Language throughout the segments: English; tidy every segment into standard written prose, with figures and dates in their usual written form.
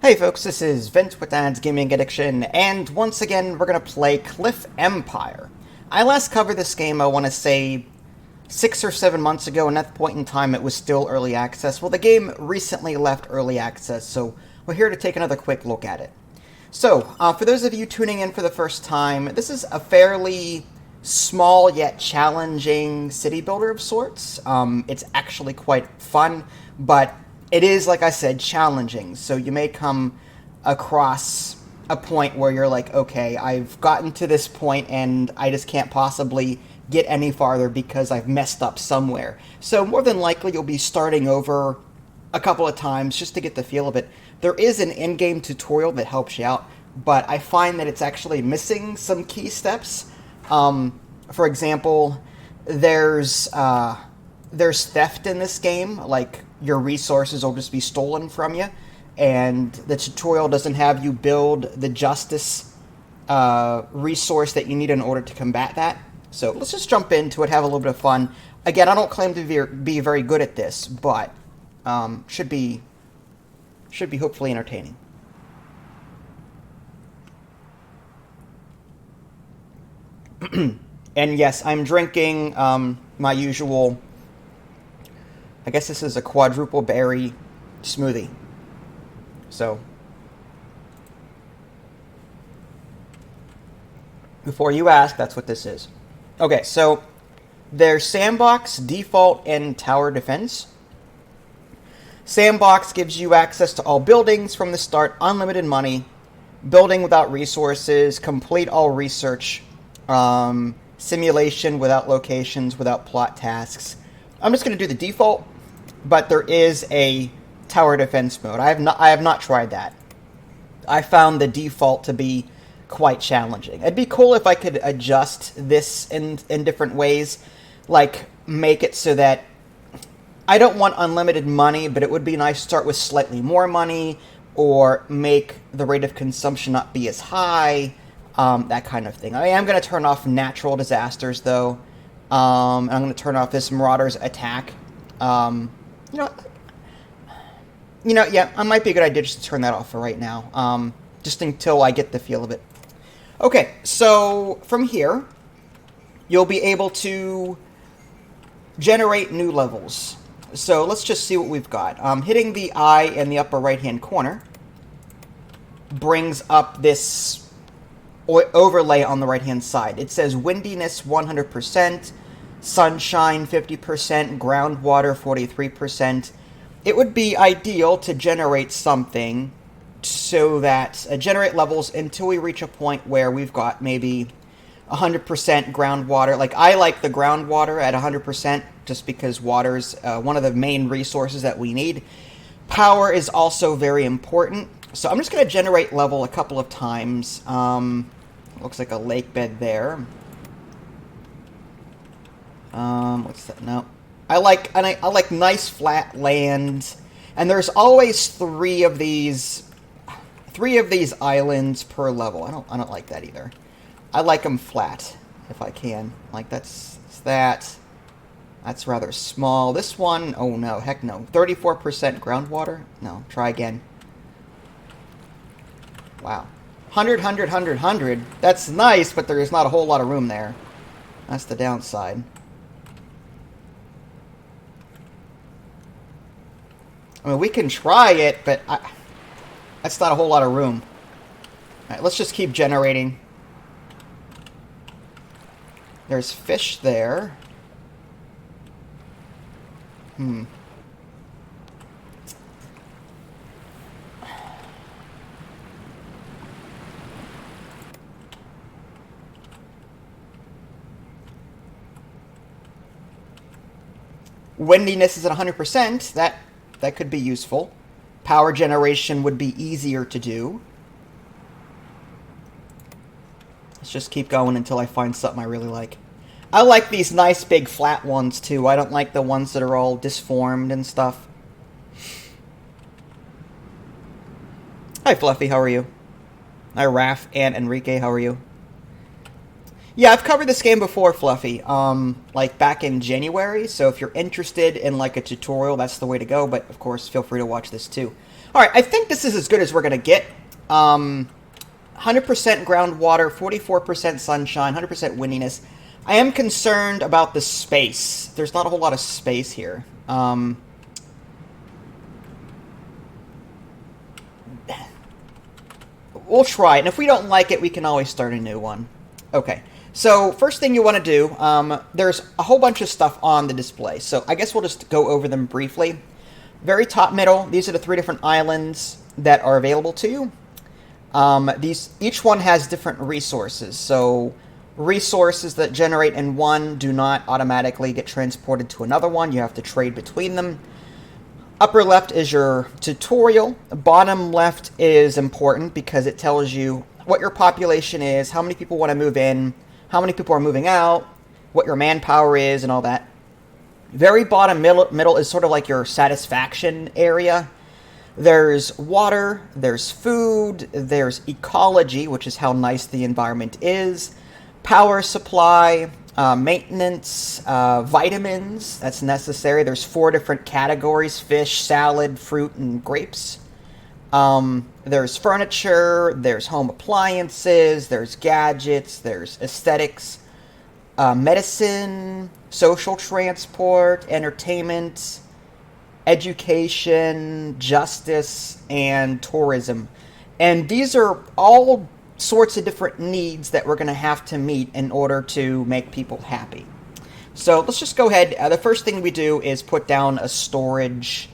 Hey folks, this is Vince with Dad's Gaming Addiction, and once again we're going to play Cliff Empire. I last covered this game, I want to say, 6 or 7 months ago, and at that point in time it was still early access. Well, the game recently left early access, so we're here to take another quick look at it. So, for those of you tuning in for the first time, this is a fairly small yet challenging city builder of sorts. It's actually quite fun, but it is, like I said, challenging. So you may come across a point where you're like, okay, I've gotten to this point and I just can't possibly get any farther because I've messed up somewhere. So more than likely you'll be starting over a couple of times just to get the feel of it. There is an in-game tutorial that helps you out, but I find that it's actually missing some key steps. For example, there's theft in this game, like your resources will just be stolen from you, and the tutorial doesn't have you build the justice resource that you need in order to combat that. So let's just jump into it, have a little bit of fun. Again, I don't claim to be very good at this, but should be hopefully entertaining. And yes, I'm drinking my usual, I guess this is a quadruple berry smoothie. So, before you ask, that's what this is. Okay, so there's Sandbox, Default, and Tower Defense. Sandbox gives you access to all buildings from the start, unlimited money, building without resources, complete all research, simulation without locations, without plot tasks. I'm just going to do the default, but there is a tower defense mode. I have not tried that. I found the default to be quite challenging. It'd be cool if I could adjust this in different ways, like make it so that I don't want unlimited money, but it would be nice to start with slightly more money, or make the rate of consumption not be as high, that kind of thing. I am going to turn off natural disasters, though. I'm going to turn off this Marauder's attack. Yeah, it might be a good idea just to turn that off for right now, just until I get the feel of it. Okay, so from here, you'll be able to generate new levels. So let's just see what we've got. Hitting the eye in the upper right-hand corner brings up this overlay on the right-hand side. It says windiness 100%, sunshine 50%, groundwater 43%. It would be ideal to generate something so that generate levels until we reach a point where we've got maybe 100% groundwater. Like, I like the groundwater at 100% just because water's one of the main resources that we need. Power is also very important. So I'm just going to generate level a couple of times. Looks like a lake bed there. What's that? No. I like nice flat land, and there's always three of these islands per level. I don't like that either. I like them flat if I can. Like that's rather small. This one, oh no, heck no. 34% groundwater? No, try again. Wow. 100, 100, 100, 100. That's nice, but there's not a whole lot of room there. That's the downside. I mean, we can try it, but that's not a whole lot of room. Alright, let's just keep generating. There's fish there. Windiness is at 100%. That could be useful. Power generation would be easier to do. Let's just keep going until I find something I really like. I like these nice big flat ones too. I don't like the ones that are all disformed and stuff. Hi Fluffy, how are you? Hi Raph and Enrique, how are you? Yeah, I've covered this game before, Fluffy. Like back in January. So if you're interested in like a tutorial, that's the way to go. But of course, feel free to watch this too. All right, I think this is as good as we're gonna get. 100% groundwater, 44% sunshine, 100% windiness. I am concerned about the space. There's not a whole lot of space here. We'll try it, and if we don't like it, we can always start a new one. Okay, so first thing you want to do, there's a whole bunch of stuff on the display, so I guess we'll just go over them briefly. Very top middle, these are the 3 different islands that are available to you. Each one has different resources, so resources that generate in one do not automatically get transported to another one. You have to trade between them. Upper left is your tutorial. Bottom left is important because it tells you what your population is, how many people want to move in, how many people are moving out, what your manpower is, and all that. Very bottom middle is sort of like your satisfaction area. There's water, there's food, there's ecology, which is how nice the environment is, power supply, maintenance, vitamins, that's necessary. There's 4 different categories: fish, salad, fruit, and grapes. There's furniture, there's home appliances, there's gadgets, there's aesthetics, medicine, social transport, entertainment, education, justice, and tourism. And these are all sorts of different needs that we're going to have to meet in order to make people happy. So let's just go ahead. The first thing we do is put down a storage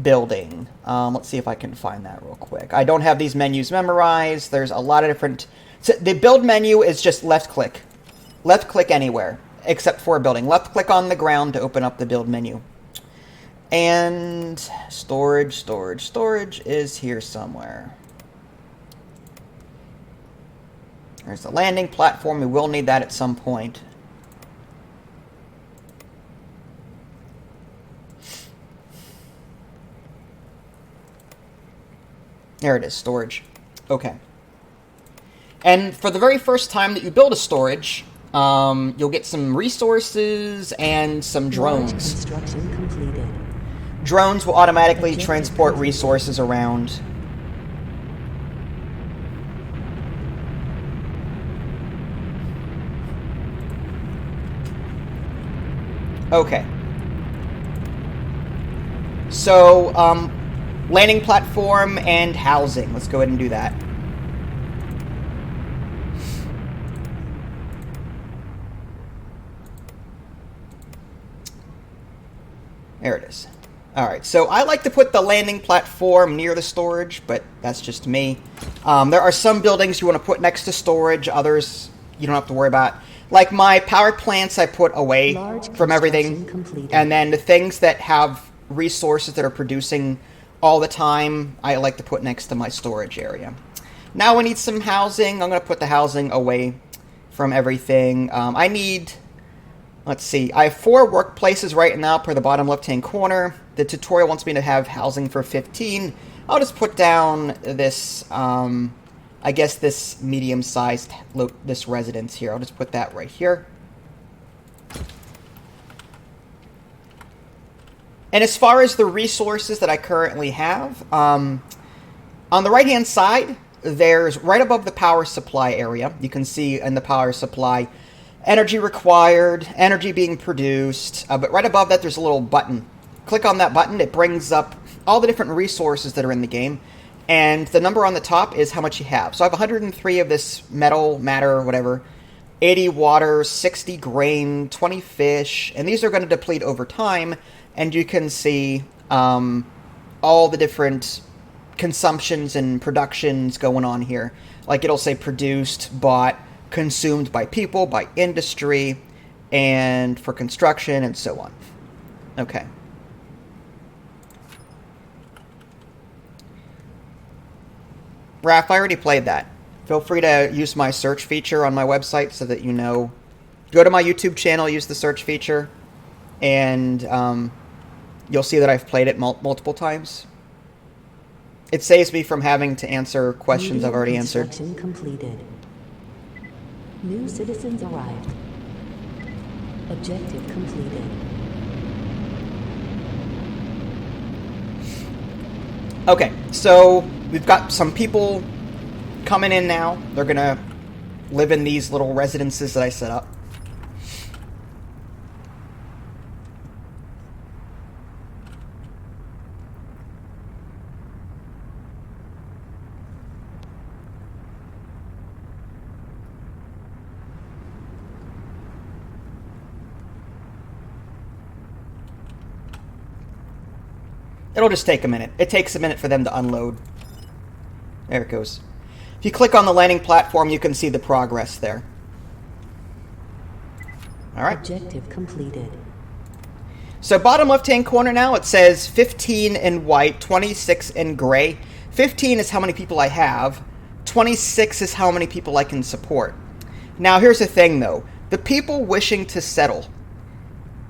building. Let's see if I can find that real quick. I don't have these menus memorized. There's a lot of different... So the build menu is just left click. Left click anywhere, except for a building. Left click on the ground to open up the build menu. And storage is here somewhere. There's the landing platform. We will need that at some point. There it is, storage. Okay. And for the very first time that you build a storage, you'll get some resources and some drones. Construction completed. Drones will automatically transport resources around. Okay. So, landing platform and housing. Let's go ahead and do that. There it is. Alright, so I like to put the landing platform near the storage, but that's just me. There are some buildings you want to put next to storage, others you don't have to worry about. Like my power plants I put away from everything, completed. And then the things that have resources that are producing all the time, I like to put next to my storage area. Now we need some housing. I'm going to put the housing away from everything. I need... Let's see, I have 4 workplaces right now per the bottom left-hand corner. The tutorial wants me to have housing for 15. I'll just put down this, I guess this medium-sized, this residence here. I'll just put that right here. And as far as the resources that I currently have, on the right-hand side, there's right above the power supply area. You can see in the power supply, energy required, energy being produced, but right above that there's a little button. Click on that button, it brings up all the different resources that are in the game, and the number on the top is how much you have. So I have 103 of this metal, matter, whatever, 80 water, 60 grain, 20 fish, and these are going to deplete over time, and you can see all the different consumptions and productions going on here. Like it'll say produced, bought, consumed by people, by industry, and for construction, and so on. Okay. Raph, I already played that. Feel free to use my search feature on my website so that you know. Go to my YouTube channel, use the search feature, and you'll see that I've played it multiple times. It saves me from having to answer questions I've already answered. Completed. New citizens arrived. Objective completed. Okay, so we've got some people coming in now. They're gonna live in these little residences that I set up. It'll just take a minute. It takes a minute for them to unload. There it goes. If you click on the landing platform, you can see the progress there. All right. Objective completed. So bottom left-hand corner now, it says 15 in white, 26 in gray. 15 is how many people I have. 26 is how many people I can support. Now, here's the thing, though. The people wishing to settle,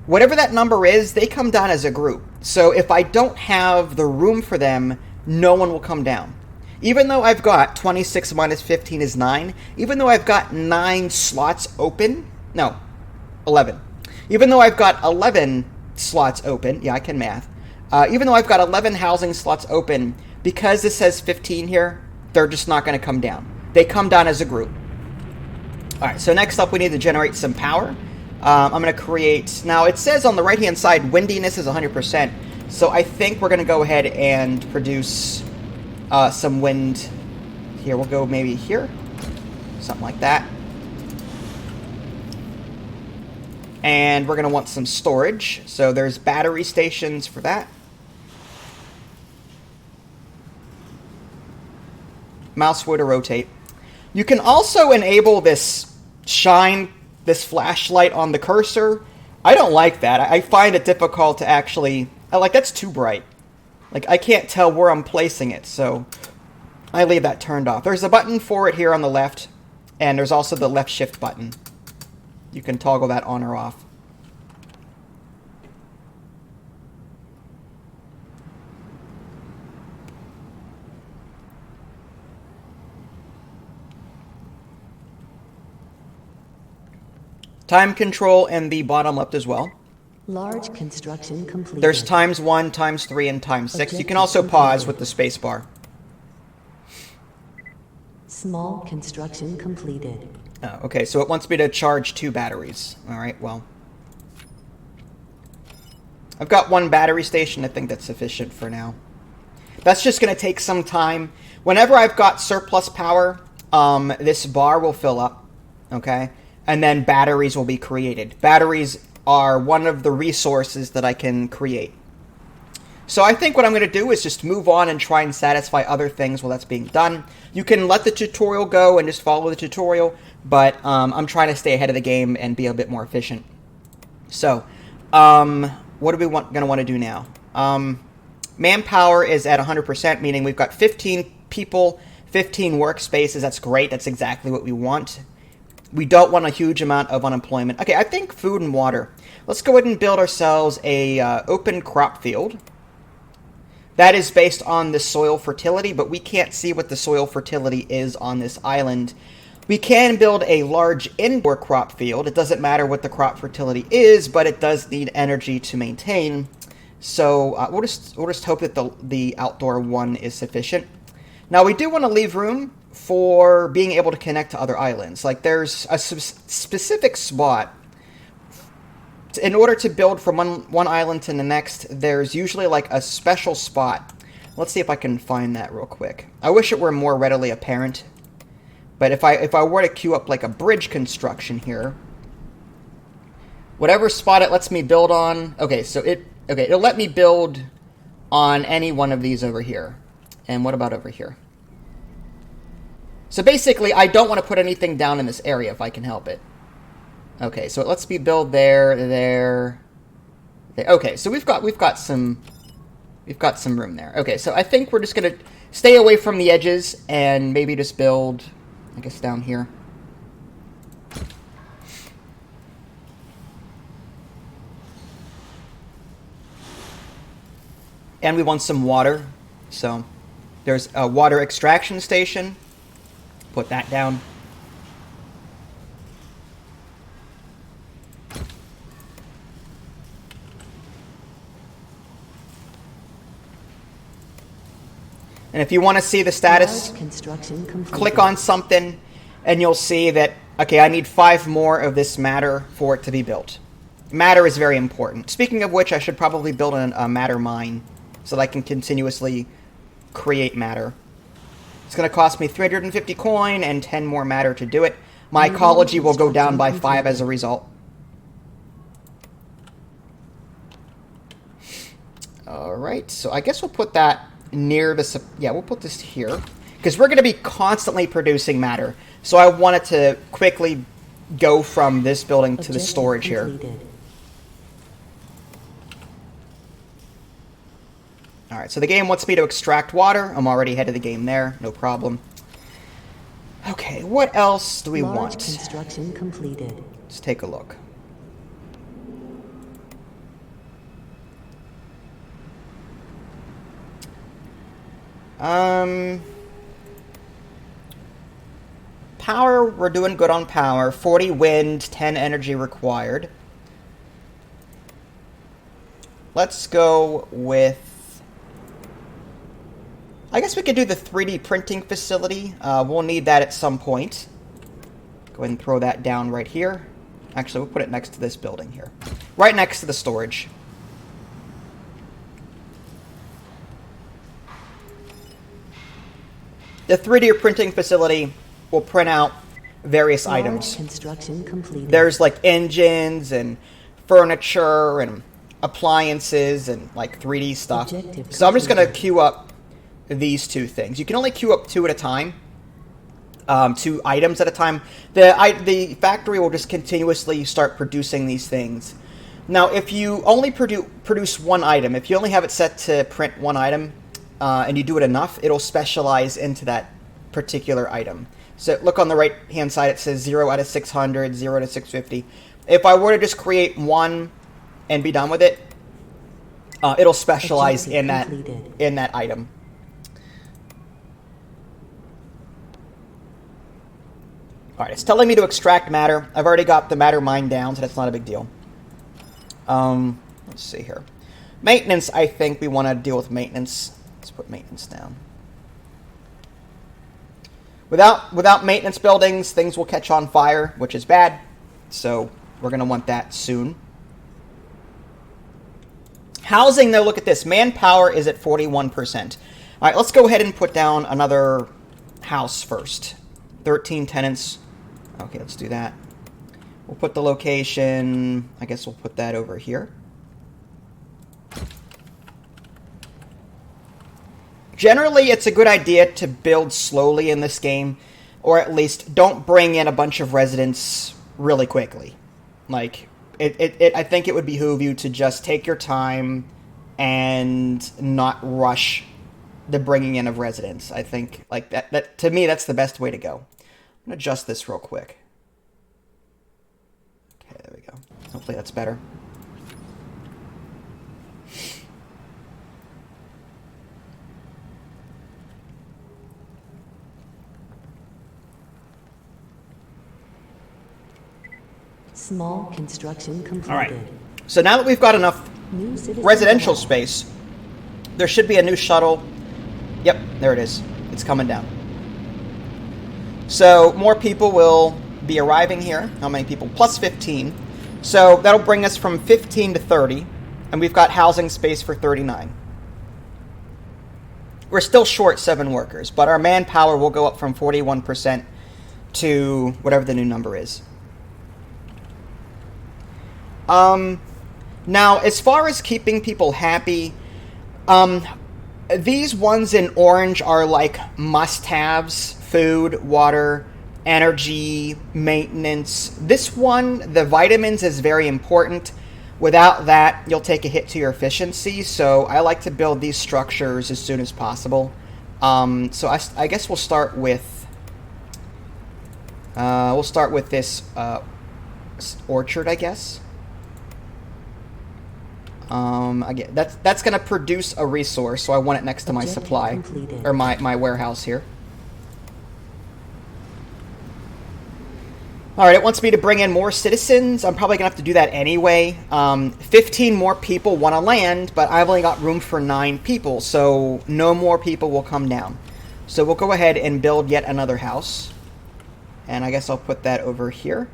whatever that number is, they come down as a group. So if I don't have the room for them, no one will come down. Even though I've got 26 minus 15 is 9, even though I've got 9 slots open, no, 11. Even though I've got 11 slots open, yeah, I can math. Even though I've got 11 housing slots open, because this says 15 here, they're just not going to come down. They come down as a group. All right, so next up we need to generate some power. I'm going to create... Now, it says on the right-hand side, windiness is 100%. So I think we're going to go ahead and produce some wind. Here, we'll go maybe here. Something like that. And we're going to want some storage. So there's battery stations for that. Mouse wheel to rotate. You can also enable this shine, this flashlight on the cursor. I don't like that. I find it difficult to actually... Like, that's too bright. Like, I can't tell where I'm placing it, so I leave that turned off. There's a button for it here on the left, and there's also the left shift button. You can toggle that on or off. Time control in the bottom left as well. Large construction completed. There's times 1, times 3, and times 6. You can also pause with the space bar. Small construction completed. Oh, okay, so it wants me to charge 2 batteries. All right, well. I've got 1 battery station. I think that's sufficient for now. That's just going to take some time. Whenever I've got surplus power, this bar will fill up, okay? And then batteries will be created. Batteries are one of the resources that I can create. So I think what I'm going to do is just move on and try and satisfy other things while that's being done. You can let the tutorial go and just follow the tutorial, but I'm trying to stay ahead of the game and be a bit more efficient. So, what are we going to want to do now? Manpower is at 100%, meaning we've got 15 people, 15 workspaces. That's great. That's exactly what we want. We don't want a huge amount of unemployment. Okay, I think food and water. Let's go ahead and build ourselves a open crop field. That is based on the soil fertility, but we can't see what the soil fertility is on this island. We can build a large indoor crop field. It doesn't matter what the crop fertility is, but it does need energy to maintain. So we'll just hope that the outdoor one is sufficient. Now we do want to leave room for being able to connect to other islands. Like there's a specific spot. In order to build from one island to the next, there's usually like a special spot. Let's see if I can find that real quick. I wish it were more readily apparent. But if I were to queue up like a bridge construction here, whatever spot it lets me build on, okay, so it'll let me build on any one of these over here. And what about over here? So basically, I don't want to put anything down in this area if I can help it. Okay, so it lets me build there. Okay, so we've got some room there. Okay, so I think we're just gonna stay away from the edges and maybe just build, I guess, down here. And we want some water, so there's a water extraction station. Put that down. And if you want to see the status, Large construction completed. click on something, and you'll see that, okay, I need 5 more of this matter for it to be built. Matter is very important. Speaking of which, I should probably build a matter mine so that I can continuously create matter. It's going to cost me 350 coin and 10 more matter to do it. My ecology will go down by 5 as a result. Alright, so I guess we'll put that near the... Yeah, we'll put this here. Because we're going to be constantly producing matter. So I wanted to quickly go from this building to the storage here. Alright, so the game wants me to extract water. I'm already ahead of the game there. No problem. Okay, what else do we want? Construction completed. Let's take a look. Power, we're doing good on power. 40 wind, 10 energy required. Let's go with... I guess we could do the 3D printing facility. We'll need that at some point. Go ahead and throw that down right here. Actually, we'll put it next to this building here. Right next to the storage. The 3D printing facility will print out various items. Construction completed. There's like engines and furniture and appliances and like 3D stuff. So I'm just going to queue up these 2 things. You can only queue up 2 at a time. 2 items at a time. The factory will just continuously start producing these things. Now, if you only produce 1 item, if you only have it set to print 1 item, and you do it enough, it'll specialize into that particular item. So look on the right hand side, it says 0 out of 600, 0 to 650. If I were to just create 1 and be done with it, it'll specialize in that item. Alright, it's telling me to extract matter. I've already got the matter mine down, so that's not a big deal. Let's see here. Maintenance, I think we want to deal with maintenance. Let's put maintenance down. Without maintenance buildings, things will catch on fire, which is bad. So we're going to want that soon. Housing, though, look at this. Manpower is at 41%. All right, let's go ahead and put down another house first. 13 tenants. Okay, let's do that. We'll put the location, I guess we'll put that over here. Generally, it's a good idea to build slowly in this game, or at least don't bring in a bunch of residents really quickly. Like, I think it would behoove you to just take your time and not rush the bringing in of residents. I think, like, that to me, that's the best way to go. I'm going to adjust this real quick. Okay, there we go. Hopefully that's better. Small construction completed. All right. So now that we've got enough residential space, there should be a new shuttle. Yep, there it is. It's coming down. So more people will be arriving here. How many people? Plus 15. So that'll bring us from 15 to 30. And we've got housing space for 39. We're still short 7 workers, but our manpower will go up from 41% to whatever the new number is. Now, as far as keeping people happy, these ones in orange are like must-haves: food, water, energy, maintenance. This one, the vitamins, is very important. Without that, you'll take a hit to your efficiency, so I like to build these structures as soon as possible. So I guess we'll start with this orchard, I guess. Again, that's going to produce a resource, so I want it next to my supply, completed. or my warehouse here. Alright, it wants me to bring in more citizens. I'm probably going to have to do that anyway. 15 more people want to land, but I've only got room for 9 people, so no more people will come down. So we'll go ahead and build yet another house. And I guess I'll put that over here.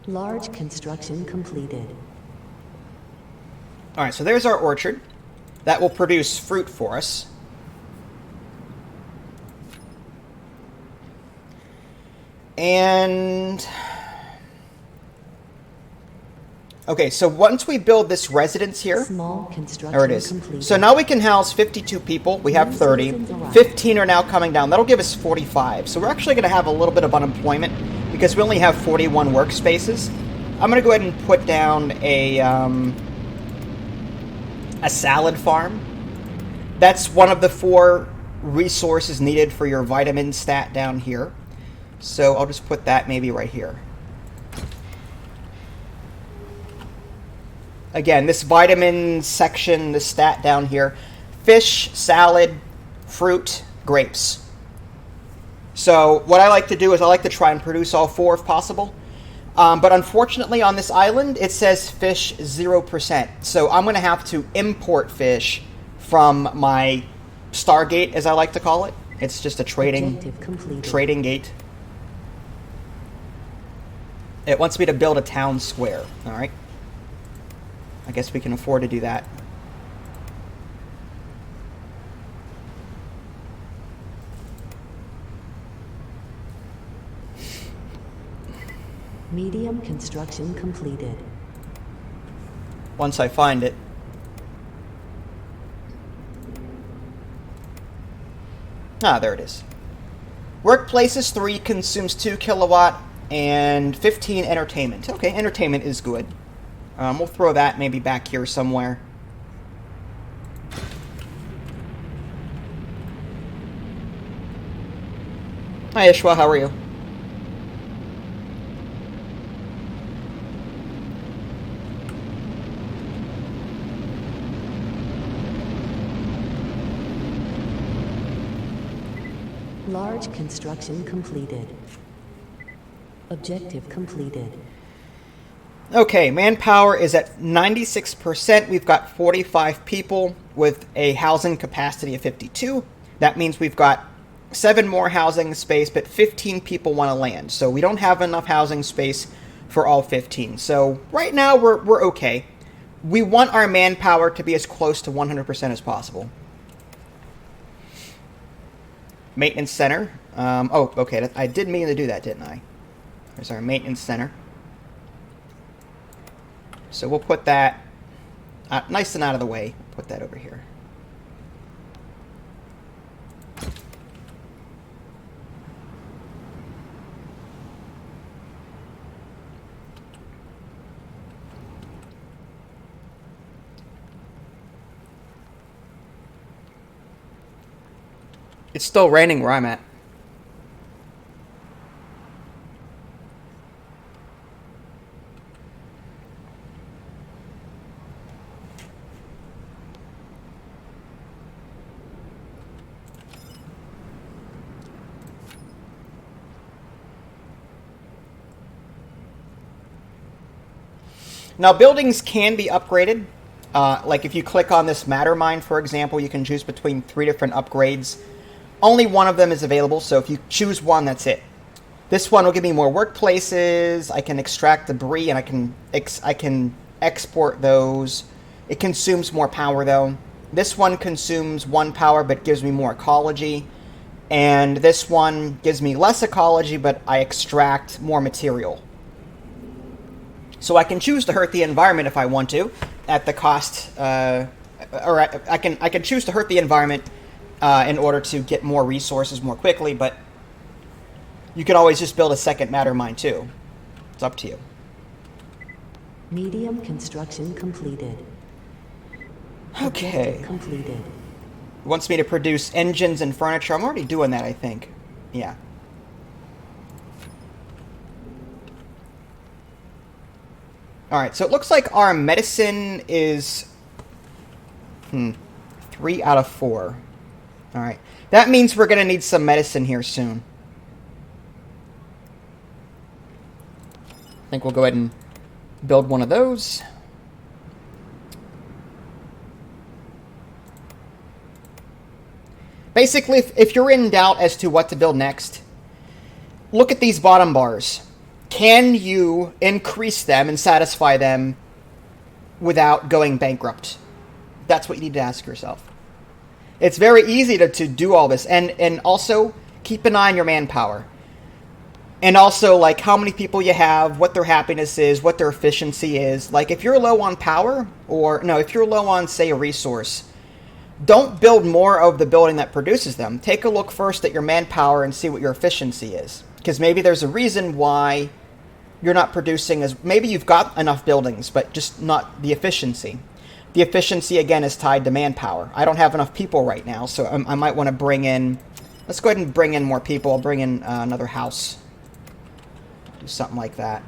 Large construction completed. Alright, so there's our orchard. That will produce fruit for us. And... okay, so once we build this residence here... Small construction there it is. completed. So now we can house 52 people. We have 30. 15 are now coming down. That'll give us 45. So we're actually going to have a little bit of unemployment because we only have 41 workspaces. I'm going to go ahead and put down a salad farm. That's one of the 4 resources needed for your vitamin stat down here. So I'll just put that maybe right here. Again, this vitamin section, the stat down here, fish, salad, fruit, grapes. So what I like to do is I like to try and produce all 4 if possible. But unfortunately on this island, it says fish 0%. So I'm going to have to import fish from my Stargate, as I like to call it. It's just a trading gate. It wants me to build a town square. All right. I guess we can afford to do that. Medium construction completed. Once I find it. Ah, there it is. Workplaces 3 consumes 2 kilowatt and 15 entertainment. Okay, entertainment is good. We'll throw that maybe back here somewhere. Hi Ishwa, how are you? Large construction completed. Objective completed. Okay, manpower is at 96%. We've got 45 people with a housing capacity of 52. That means we've got 7 more housing space, but 15 people want to land. So we don't have enough housing space for all 15. So right now we're okay. We want our manpower to be as close to 100% as possible. Maintenance center. Oh, okay. I did mean to do that, didn't I? There's our maintenance center. So we'll put that nice and out of the way. Put that over here. It's still raining where I'm at. Now, buildings can be upgraded. Like if you click on this matter mine, for example, you can choose between 3 different upgrades. Only one of them is available, so if you choose one, that's it. This one will give me more workplaces. I can extract debris, and I can export those. It consumes more power, though. This one consumes 1 power, but gives me more ecology. And this one gives me less ecology, but I extract more material. So I can choose to hurt the environment if I want to, at the cost, or I can choose to hurt the environment in order to get more resources more quickly, but you can always just build a second matter mine too. It's up to you. Medium construction completed. Okay. Objective completed. It wants me to produce engines and furniture. I'm already doing that, I think. Yeah. Alright, so it looks like our medicine is... 3 out of 4. Alright. That means we're going to need some medicine here soon. I think we'll go ahead and build one of those. Basically, if you're in doubt as to what to build next, look at these bottom bars. Can you increase them and satisfy them without going bankrupt? That's what you need to ask yourself. It's very easy to do all this. And also, keep an eye on your manpower. And also, like, how many people you have, what their happiness is, what their efficiency is. Like, if you're low on power, or, no, if you're low on, say, a resource, don't build more of the building that produces them. Take a look first at your manpower and see what your efficiency is. Because maybe there's a reason why you're not producing as... Maybe you've got enough buildings, but just not the efficiency. The efficiency, again, is tied to manpower. I don't have enough people right now, so I might want to bring in... Let's go ahead and bring in more people. I'll bring in another house. Do something like that.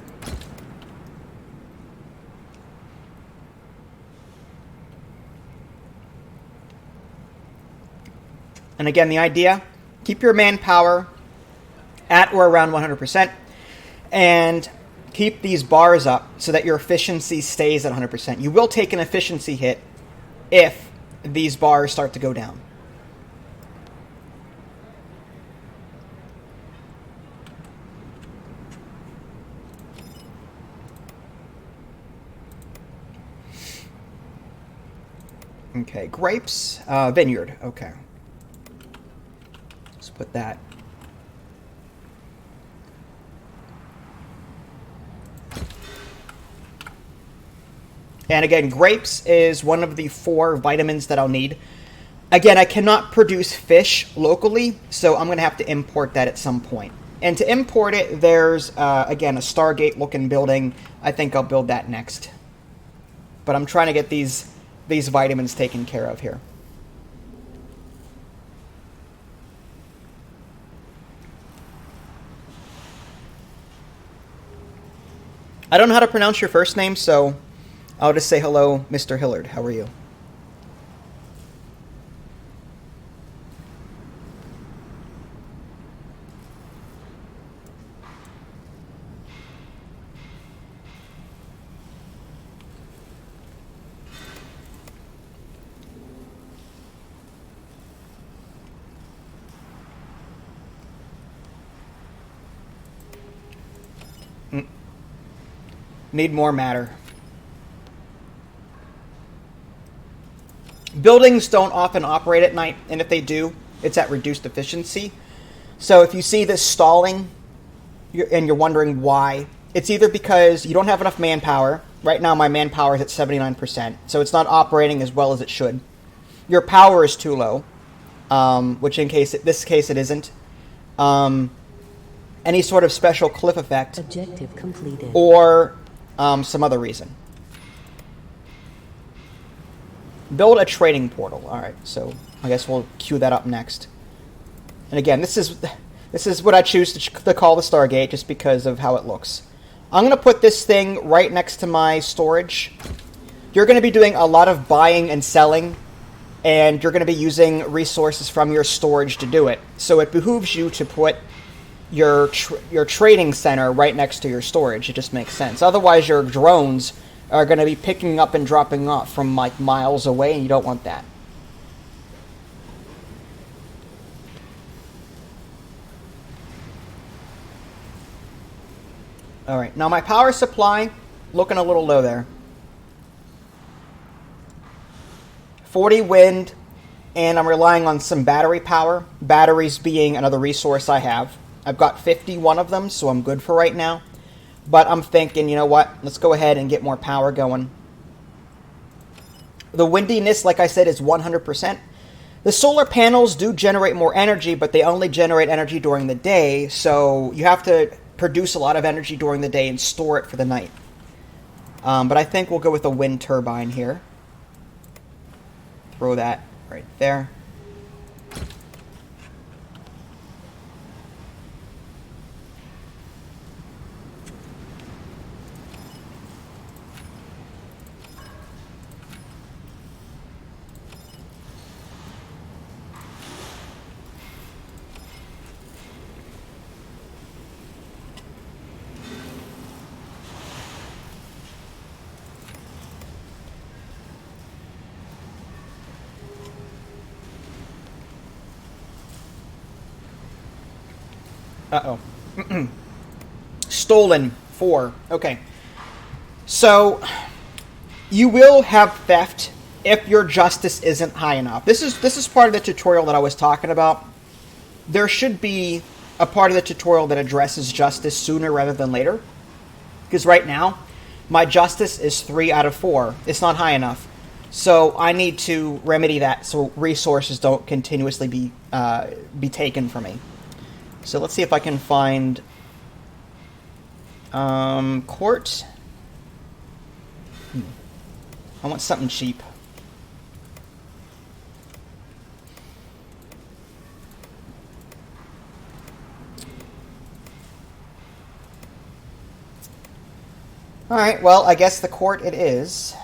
And again, the idea, keep your manpower at or around 100%, and keep these bars up so that your efficiency stays at 100%. You will take an efficiency hit if these bars start to go down. Okay, grapes, vineyard, okay. Let's put that. And again, grapes is one of the 4 vitamins that I'll need. Again, I cannot produce fish locally, so I'm going to have to import that at some point. And to import it, there's, again, a Stargate-looking building. I think I'll build that next. But I'm trying to get these vitamins taken care of here. I don't know how to pronounce your first name, so I'll just say hello, Mr. Hillard. How are you? Need more matter. Buildings don't often operate at night, and if they do, it's at reduced efficiency. So if you see this stalling, and you're wondering why, it's either because you don't have enough manpower. Right now my manpower is at 79%, so it's not operating as well as it should. Your power is too low, which in this case it isn't. Any sort of special cliff effect. Objective completed. Or some other reason. Build a trading portal. Alright, so I guess we'll queue that up next. And again, this is what I choose to call the Stargate, just because of how it looks. I'm going to put this thing right next to my storage. You're going to be doing a lot of buying and selling, and you're going to be using resources from your storage to do it. So it behooves you to put your trading center right next to your storage. It just makes sense. Otherwise, your drones are going to be picking up and dropping off from like miles away, and you don't want that. Alright, now my power supply, looking a little low there. 40 wind, and I'm relying on some battery power. Batteries being another resource I have. I've got 51 of them, so I'm good for right now. But I'm thinking, you know what, let's go ahead and get more power going. The windiness, like I said, is 100%. The solar panels do generate more energy, but they only generate energy during the day, so you have to produce a lot of energy during the day and store it for the night. But I think we'll go with a wind turbine here. Throw that right there. Uh-oh. Stolen 4. Okay. So, you will have theft if your justice isn't high enough. This is part of the tutorial that I was talking about. There should be a part of the tutorial that addresses justice sooner rather than later. Because right now, my justice is 3 out of 4. It's not high enough. So I need to remedy that so resources don't continuously be taken from me. So let's see if I can find court. I want something cheap. Alright, well, I guess the court it is.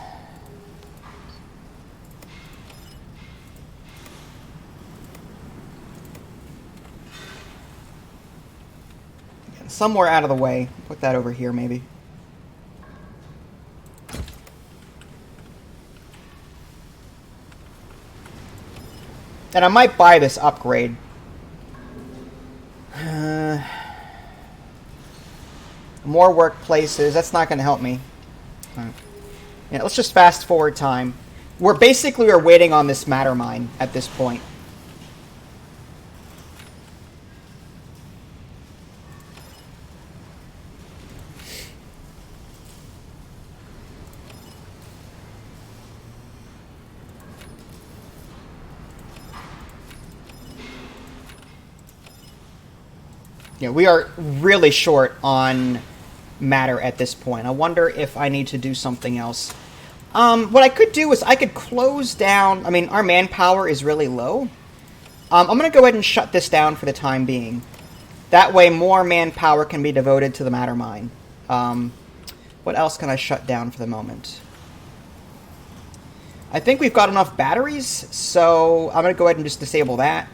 Somewhere out of the way. Put that over here, maybe. And I might buy this upgrade. More workplaces. That's not going to help me. Right. Yeah, let's just fast forward time. We're waiting on this matter mine at this point. Yeah, we are really short on matter at this point. I wonder if I need to do something else. What I could do is I could close down... I mean, our manpower is really low. I'm going to go ahead and shut this down for the time being. That way more manpower can be devoted to the matter mine. What else can I shut down for the moment? I think we've got enough batteries, so I'm going to go ahead and just disable that.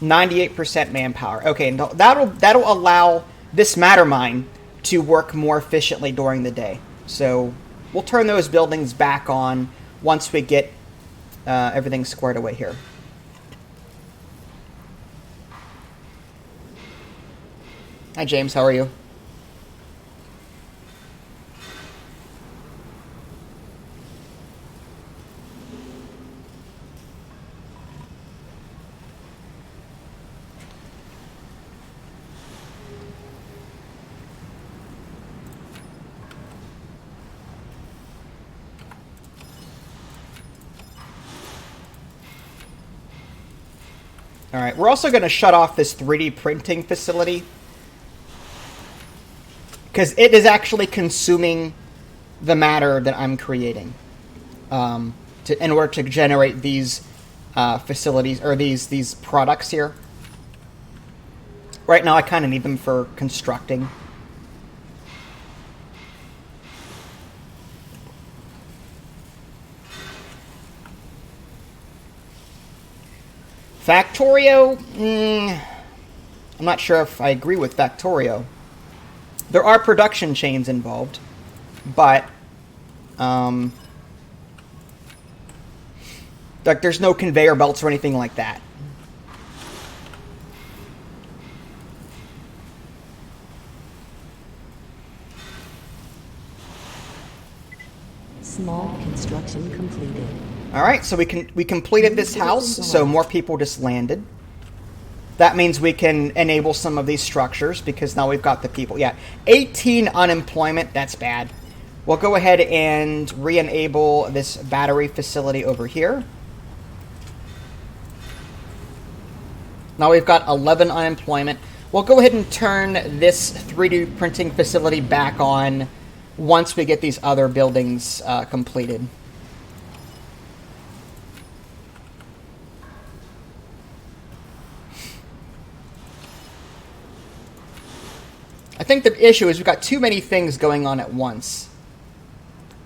98% manpower. Okay, that'll allow this matter mine to work more efficiently during the day. So we'll turn those buildings back on once we get everything squared away here. Hi, James. How are you? Alright, we're also going to shut off this 3D printing facility. Because it is actually consuming the matter that I'm creating. In order to generate these facilities, or these products here. Right now I kind of need them for constructing. Factorio? I'm not sure if I agree with Factorio. There are production chains involved, but like there's no conveyor belts or anything like that. Small construction completed. All right, so we completed this house, so more people just landed. That means we can enable some of these structures because now we've got the people. Yeah, 18 unemployment, that's bad. We'll go ahead and re-enable this battery facility over here. Now we've got 11 unemployment. We'll go ahead and turn this 3D printing facility back on once we get these other buildings completed. I think the issue is we've got too many things going on at once.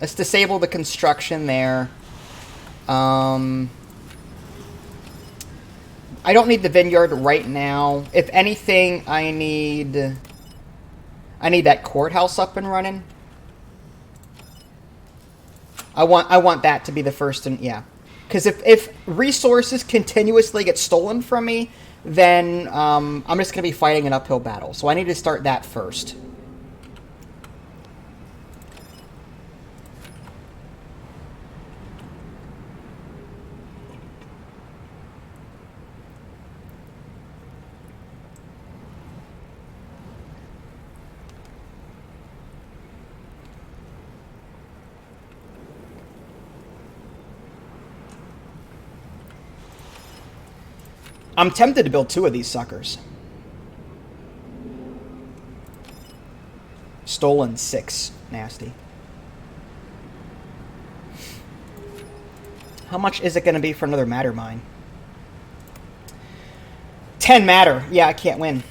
Let's disable the construction there. I don't need the vineyard right now. If anything, I need that courthouse up and running. I want that to be the first, and yeah, because if resources continuously get stolen from me, then I'm just gonna be fighting an uphill battle. So I need to start that first. I'm tempted to build 2 of these suckers. Stolen 6. Nasty. How much is it going to be for another matter mine? 10 matter. Yeah, I can't win.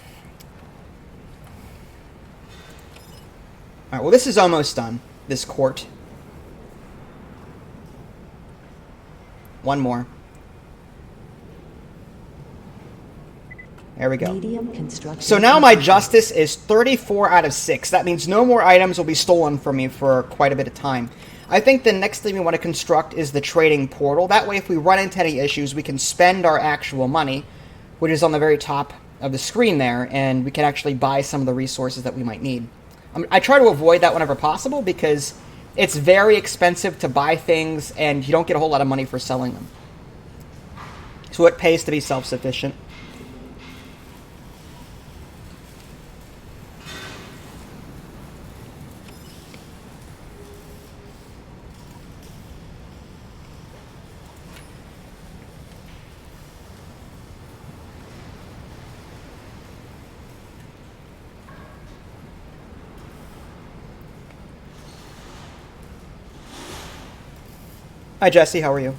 Alright, well this is almost done. This court. One more. There we go. Medium construction. So now my justice is 34 out of 6. That means no more items will be stolen from me for quite a bit of time. I think the next thing we want to construct is the trading portal. That way if we run into any issues, we can spend our actual money, which is on the very top of the screen there, and we can actually buy some of the resources that we might need. I try to avoid that whenever possible because it's very expensive to buy things and you don't get a whole lot of money for selling them. So it pays to be self-sufficient. Hi, Jesse. How are you?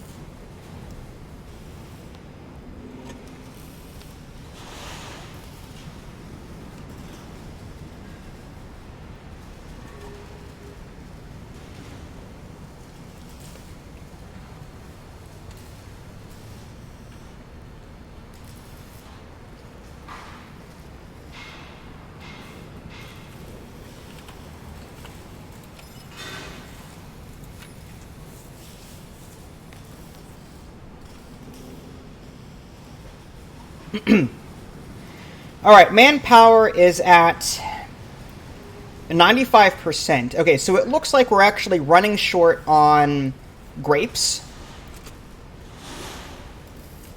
Alright, manpower is at 95%. Okay, so it looks like we're actually running short on grapes.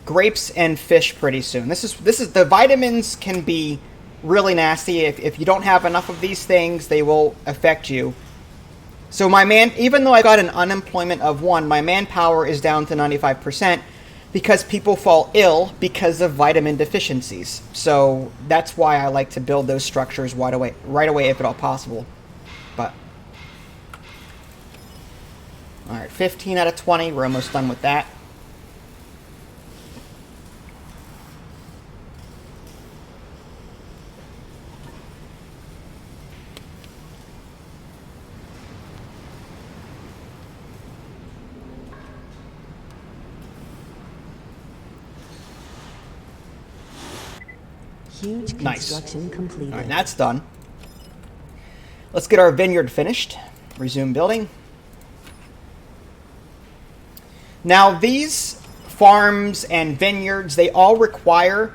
Grapes and fish pretty soon. This is the vitamins can be really nasty. If you don't have enough of these things, they will affect you. So even though I got an unemployment of 1, my manpower is down to 95%. Because people fall ill because of vitamin deficiencies. So that's why I like to build those structures right away if at all possible. But alright, 15 out of 20, we're almost done with that. Huge construction completed. All right, that's done. Let's get our vineyard finished. Resume building. Now, these farms and vineyards, they all require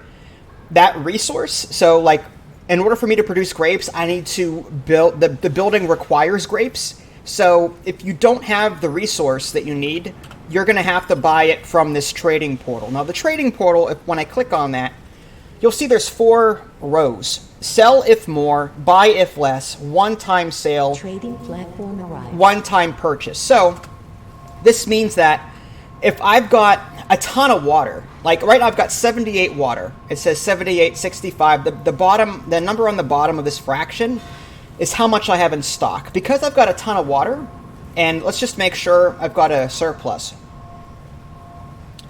that resource. So, like, in order for me to produce grapes, I need to build... The building requires grapes. So, if you don't have the resource that you need, you're going to have to buy it from this trading portal. Now, the trading portal, when I click on that, you'll see there's 4 rows. Sell if more, buy if less, one-time sale, Trading platform arrived. one-time purchase. So this means that if I've got a ton of water. Like right now I've got 78 water. It says 78, 65. The number on the bottom of this fraction is how much I have in stock. Because I've got a ton of water, and let's just make sure I've got a surplus.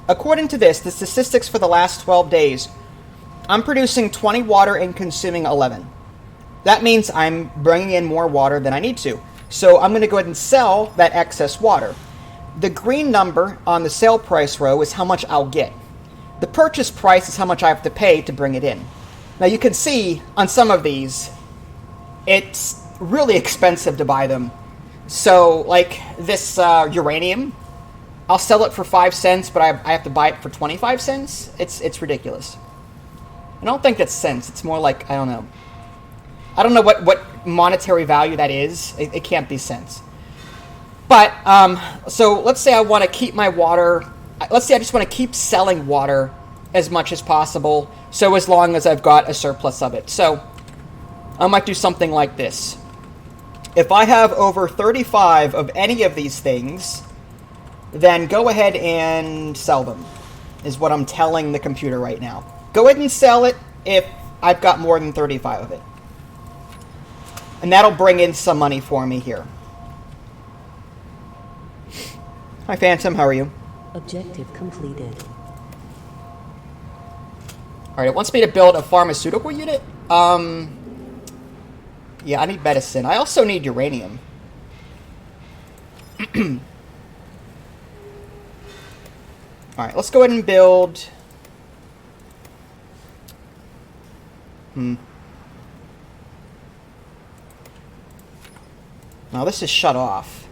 According to this, the statistics for the last 12 days, I'm producing 20 water and consuming 11. That means I'm bringing in more water than I need to. So I'm going to go ahead and sell that excess water. The green number on the sale price row is how much I'll get. The purchase price is how much I have to pay to bring it in. Now you can see on some of these, it's really expensive to buy them. So like this uranium, I'll sell it for 5 cents, but I have to buy it for 25 cents. It's ridiculous. I don't think that's cents. It's more like, I don't know. I don't know what monetary value that is. It can't be cents. But, so let's say I want to keep my water. Let's say I just want to keep selling water as much as possible. So as long as I've got a surplus of it. So I might do something like this. If I have over 35 of any of these things, then go ahead and sell them, is what I'm telling the computer right now. Go ahead and sell it if I've got more than 35 of it. And that'll bring in some money for me here. Hi, Phantom. How are you? Objective completed. Alright, it wants me to build a pharmaceutical unit. Yeah, I need medicine. I also need uranium. Alright, let's go ahead and build... Now this is shut off.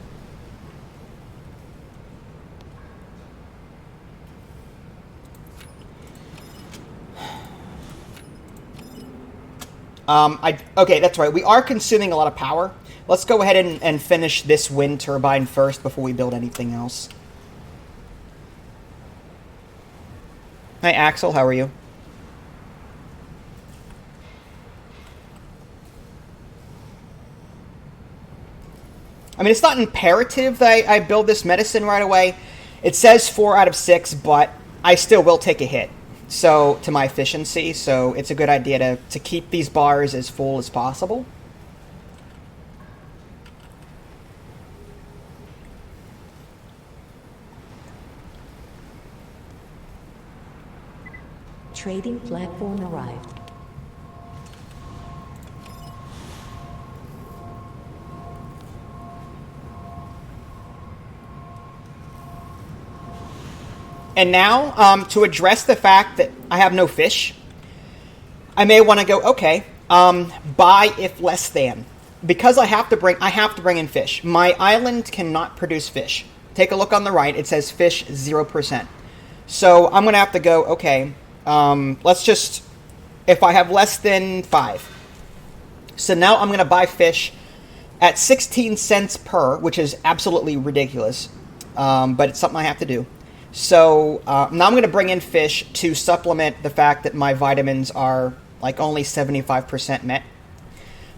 Okay, that's right. We are consuming a lot of power. Let's go ahead and finish this wind turbine first before we build anything else. Hi, Axel. How are you? I mean, it's not imperative that I build this medicine right away. It says 4 out of 6, but I still will take a hit. So, to my efficiency, so it's a good idea to keep these bars as full as possible. Trading platform arrived. And now, to address the fact that I have no fish, I may want to go, okay, buy if less than. Because I have to bring in fish. My island cannot produce fish. Take a look on the right, it says fish 0%. So I'm going to have to go, okay, let's just, if I have less than 5. So now I'm going to buy fish at 16 cents per, which is absolutely ridiculous. But it's something I have to do. So now I'm going to bring in fish to supplement the fact that my vitamins are like only 75% met.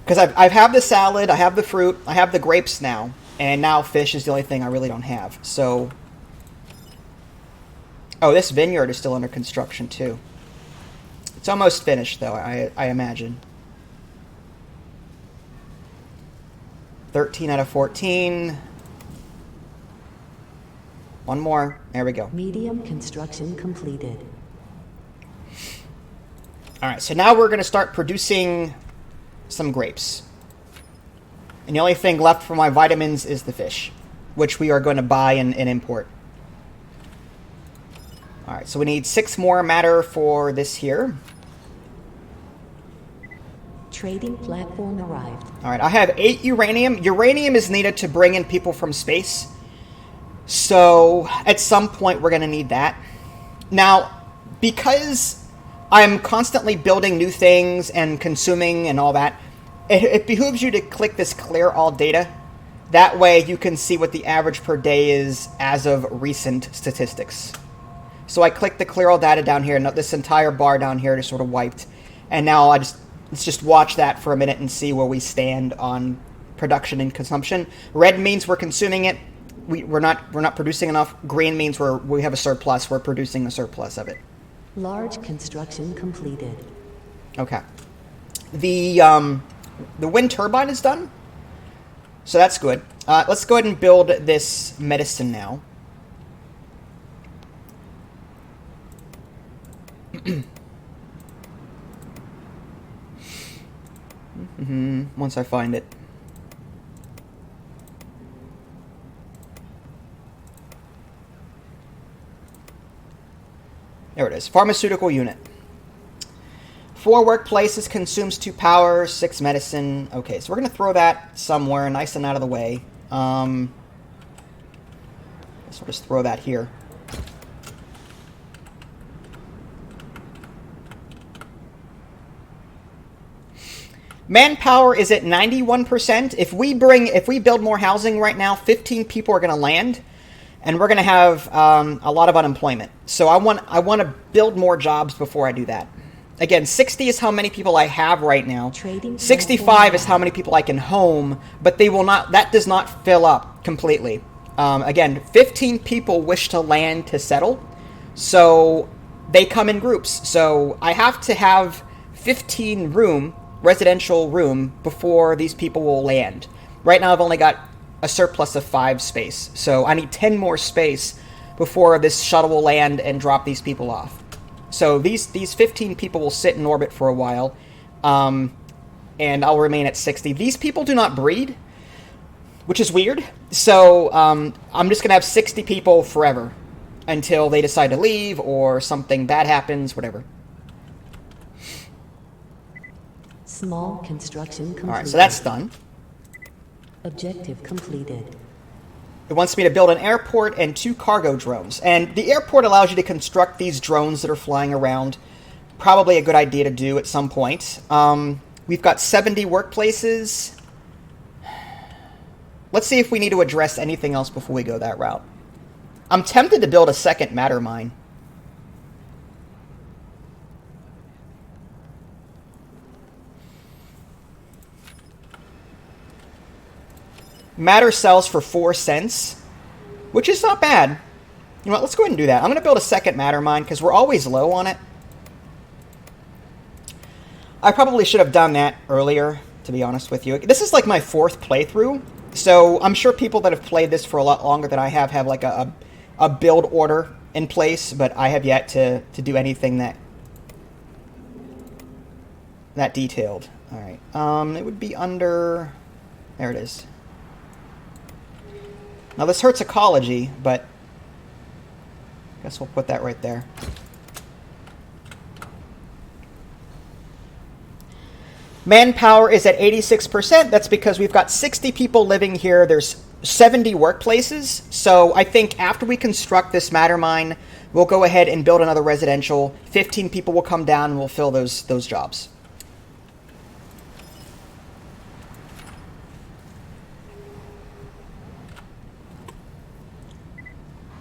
Because I have the salad, I have the fruit, I have the grapes now, and now fish is the only thing I really don't have. So, oh, this vineyard is still under construction too. It's almost finished though, I imagine. 13 out of 14. One more. There we go. Medium construction completed. All right, so now we're going to start producing some grapes. And the only thing left for my vitamins is the fish, which we are going to buy and import. All right, so we need 6 more matter for this here. Trading platform arrived. All right, I have 8 uranium. Uranium is needed to bring in people from space. So, at some point, we're going to need that. Now, because I'm constantly building new things and consuming and all that, it behooves you to click this clear all data. That way, you can see what the average per day is as of recent statistics. So I click the clear all data down here, and this entire bar down here just sort of wiped. And now let's just watch that for a minute and see where we stand on production and consumption. Red means we're consuming it. we're not producing enough. Green means we have a surplus. We're producing a surplus of it. Large construction completed. Okay. The wind turbine is done, so that's good. Let's go ahead and build this medicine now. Once I find it. There it is. Pharmaceutical unit. 4 workplaces, consumes 2 power, 6 medicine. Okay, so we're going to throw that somewhere nice and out of the way. Let's just throw that here. Manpower is at 91%. If we build more housing right now, 15 people are going to land, and we're going to have a lot of unemployment. So I want to build more jobs before I do that. Again, 60 is how many people I have right now. 65 is how many people I can home, but they will not. That does not fill up completely. Again, 15 people wish to land to settle, so they come in groups. So I have to have 15 residential room before these people will land. Right now I've only got a surplus of 5 space, so I need 10 more space before this shuttle will land and drop these people off. So these 15 people will sit in orbit for a while, and I'll remain at 60. These people do not breed, which is weird, so I'm just going to have 60 people forever until they decide to leave or something bad happens, whatever. Small construction completed. Alright, so that's done. Objective completed. It wants me to build an airport and 2 cargo drones. And the airport allows you to construct these drones that are flying around. Probably a good idea to do at some point. We've got 70 workplaces. Let's see if we need to address anything else before we go that route. I'm tempted to build a second matter mine. Matter sells for 4 cents, which is not bad. You know what, let's go ahead and do that. I'm going to build a second matter mine because we're always low on it. I probably should have done that earlier, to be honest with you. This is like my 4th playthrough, so I'm sure people that have played this for a lot longer than I have like a build order in place, but I have yet to do anything that detailed. All right, it would be under... There it is. Now this hurts ecology, but I guess we'll put that right there. Manpower is at 86%. That's because we've got 60 people living here. There's 70 workplaces. So I think after we construct this matter mine, we'll go ahead and build another residential. 15 people will come down and we'll fill those jobs.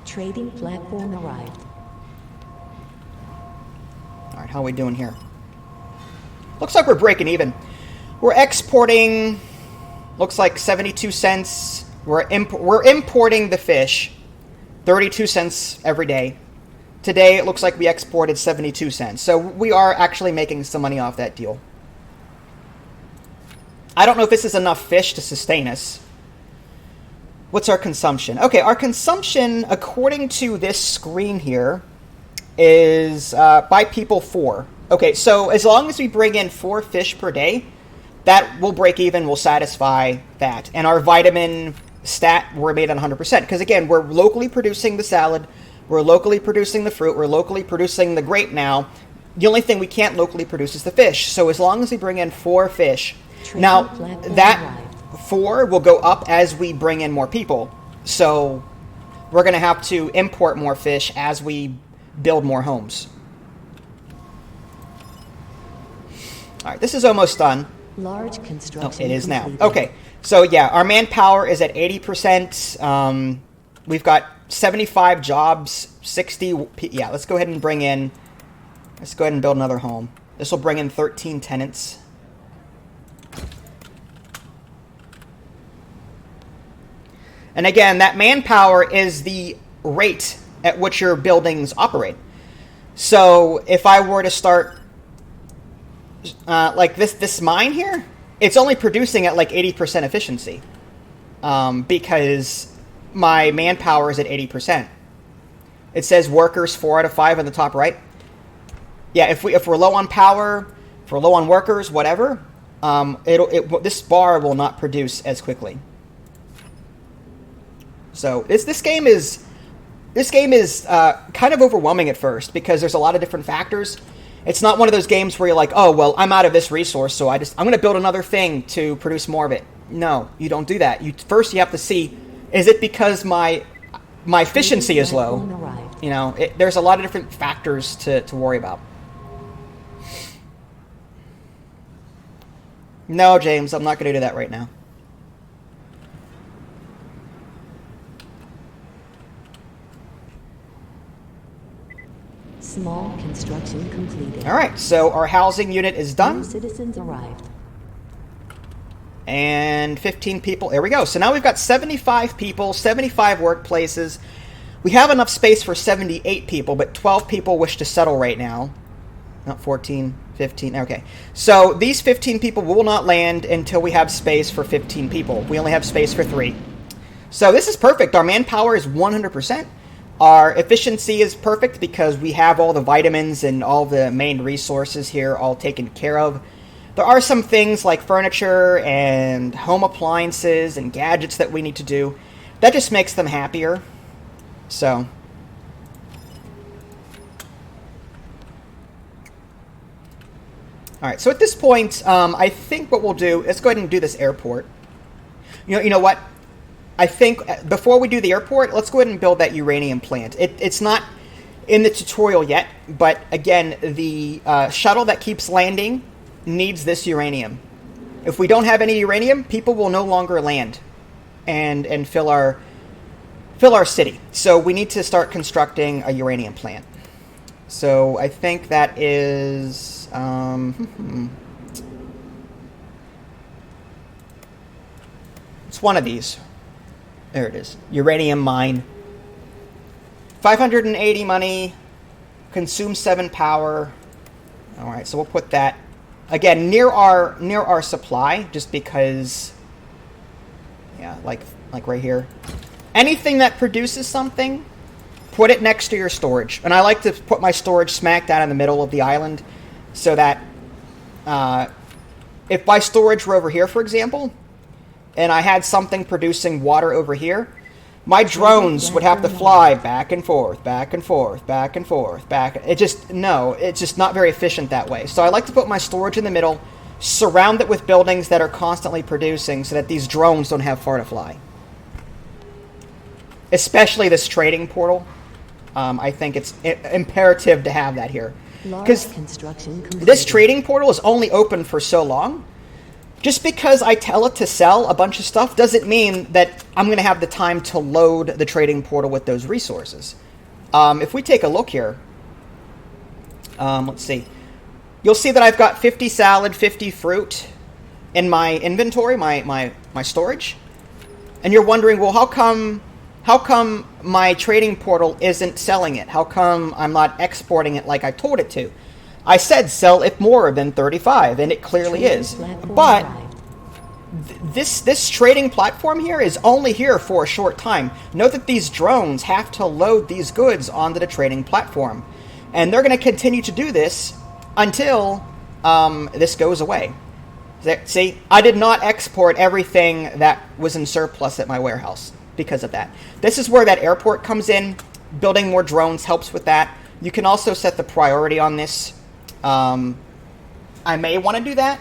Trading platform arrived. All right, how are we doing here? Looks like we're breaking even. We're exporting, looks like 72 cents. We're importing the fish, 32 cents every day. Today, it looks like we exported 72 cents. So we are actually making some money off that deal. I don't know if this is enough fish to sustain us. What's our consumption? Okay, our consumption, according to this screen here, is by people 4. Okay, so as long as we bring in 4 fish per day, that will break even, will satisfy that. And our vitamin stat, we're made on 100%. Because again, we're locally producing the salad, we're locally producing the fruit, we're locally producing the grape now. The only thing we can't locally produce is the fish. So as long as we bring in 4 fish, now that 4 will go up as we bring in more people. So we're going to have to import more fish as we build more homes. All right, this is almost done. Large construction. Oh, it is now. completed. Okay, so yeah, our manpower is at 80%. We've got 75 jobs, 60. Yeah, let's go ahead and bring in. Let's go ahead and build another home. This will bring in 13 tenants. And again, that manpower is the rate at which your buildings operate. So if I were to start like this mine here, it's only producing at like 80% efficiency because my manpower is at 80%. It says workers 4 out of 5 on the top right. Yeah, if we're low on power, if we're low on workers, whatever, this bar will not produce as quickly. So this game is kind of overwhelming at first because there's a lot of different factors. It's not one of those games where you're like, oh well, I'm out of this resource, so I'm going to build another thing to produce more of it. No, you don't do that. First you have to see, is it because my efficiency is low? You know, there's a lot of different factors to worry about. No, James, I'm not going to do that right now. Small construction completed. All right, so our housing unit is done. New citizens arrived. And 15 people. There we go. So now we've got 75 people, 75 workplaces. We have enough space for 78 people, but 12 people wish to settle right now. Not 14, 15. Okay. So these 15 people will not land until we have space for 15 people. We only have space for 3. So this is perfect. Our manpower is 100%. Our efficiency is perfect because we have all the vitamins and all the main resources here all taken care of. There are some things like furniture and home appliances and gadgets that we need to do. That just makes them happier. So. Alright, so at this point, I think what we'll do, let's go ahead and do this airport. You know what? I think before we do the airport, let's go ahead and build that uranium plant. It's not in the tutorial yet, but again, the shuttle that keeps landing needs this uranium. If we don't have any uranium, people will no longer land and fill our city. So we need to start constructing a uranium plant. So I think that is it's one of these. There it is. Uranium mine. 580 money. Consume 7 power. All right, so we'll put that again near our supply, just because. Yeah, like right here. Anything that produces something, put it next to your storage. And I like to put my storage smack down in the middle of the island, so that if my storage were over here, for example, and I had something producing water over here, my drones would have to fly back and forth, back and forth, back and forth, back. It's just not very efficient that way. So I like to put my storage in the middle, surround it with buildings that are constantly producing so that these drones don't have far to fly. Especially this trading portal. I think it's imperative to have that here. Because this trading portal is only open for so long. Just because I tell it to sell a bunch of stuff doesn't mean that I'm going to have the time to load the trading portal with those resources. If we take a look here, let's see. You'll see that I've got 50 salad, 50 fruit in my inventory, my storage. And you're wondering, well, how come my trading portal isn't selling it? How come I'm not exporting it like I told it to? I said sell it more than 35, and it clearly is. But this trading platform here is only here for a short time. Note that these drones have to load these goods onto the trading platform. And they're going to continue to do this until this goes away. See, I did not export everything that was in surplus at my warehouse because of that. This is where that airport comes in. Building more drones helps with that. You can also set the priority on this. I may want to do that,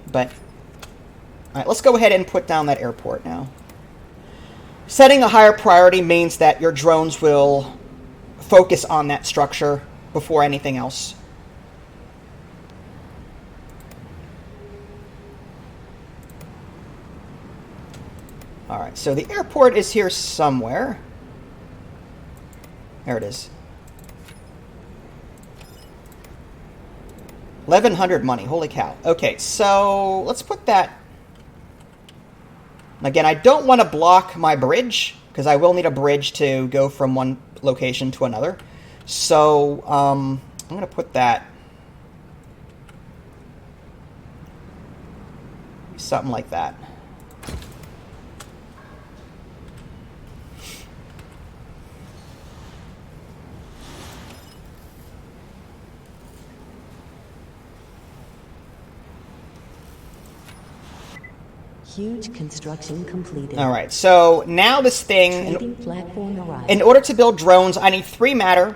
but all right, let's go ahead and put down that airport now. Setting a higher priority means that your drones will focus on that structure before anything else. All right, so the airport is here somewhere. There it is. 1,100 money. Holy cow. Okay, so let's put that Again, I don't want to block my bridge, because I will need a bridge to go from one location to another. So, I'm going to put that something like that. Huge construction completed. All right, so now this thing, Trading platform arrived. in order to build drones, I need 3 matter,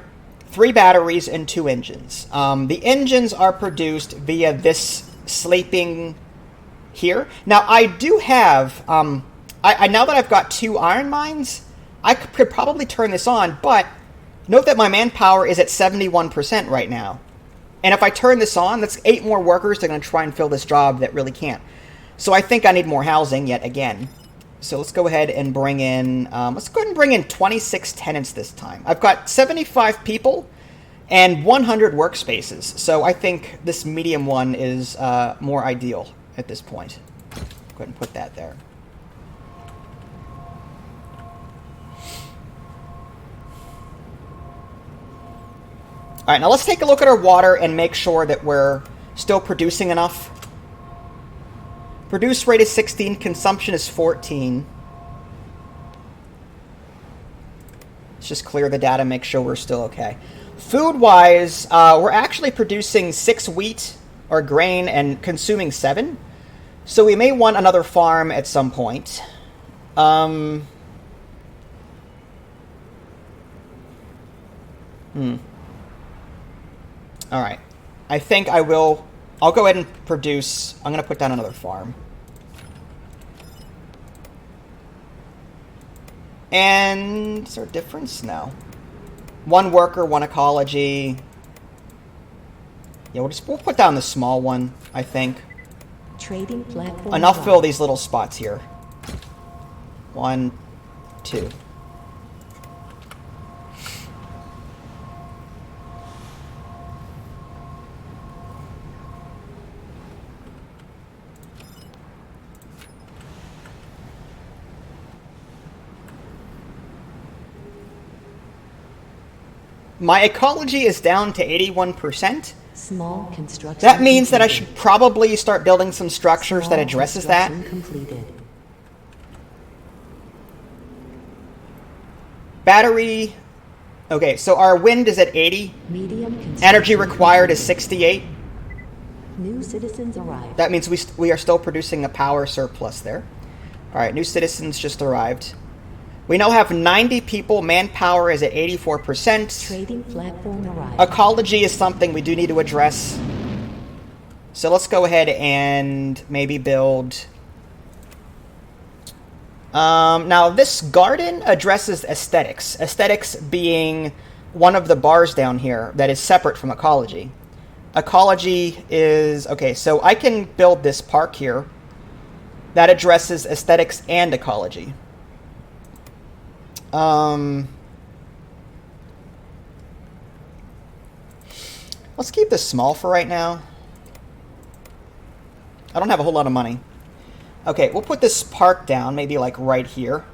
3 batteries, and 2 engines. The engines are produced via this sleeping here. Now, I do have, now that I've got 2 iron mines, I could probably turn this on, but note that my manpower is at 71% right now. And if I turn this on, that's 8 more workers that are going to try and fill this job that really can't. So I think I need more housing yet again. So let's go ahead and bring in, 26 tenants this time. I've got 75 people and 100 workspaces. So I think this medium one is more ideal at this point. Go ahead and put that there. All right, now let's take a look at our water and make sure that we're still producing enough. Produce rate is 16, consumption is 14. Let's just clear the data, make sure we're still okay. Food-wise, we're actually producing 6 wheat or grain and consuming 7. So we may want another farm at some point. All right. I think I'll go ahead and produce. I'm going to put down another farm. And is there a difference? No. 1 worker, 1 ecology. Yeah, we'll put down the small one, I think. Trading platform. And I'll fill these little spots here. 1, 2. My ecology is down to 81%. Small construction. That means that I completed. should probably start building some structures Small that addresses that. construction completed. Battery. Okay, so our wind is at 80. Medium construction Energy required is completed. 68. New citizens arrived. That means we are still producing a power surplus there. All right, new citizens just arrived. We now have 90 people. Manpower is at 84%. Trading platform arrived. Ecology is something we do need to address. So let's go ahead and maybe build. Now, this garden addresses aesthetics. Aesthetics being one of the bars down here that is separate from ecology. Ecology is... Okay, so I can build this park here that addresses aesthetics and ecology. Let's keep this small for right now. I don't have a whole lot of money. Okay, we'll put this park down, maybe like right here.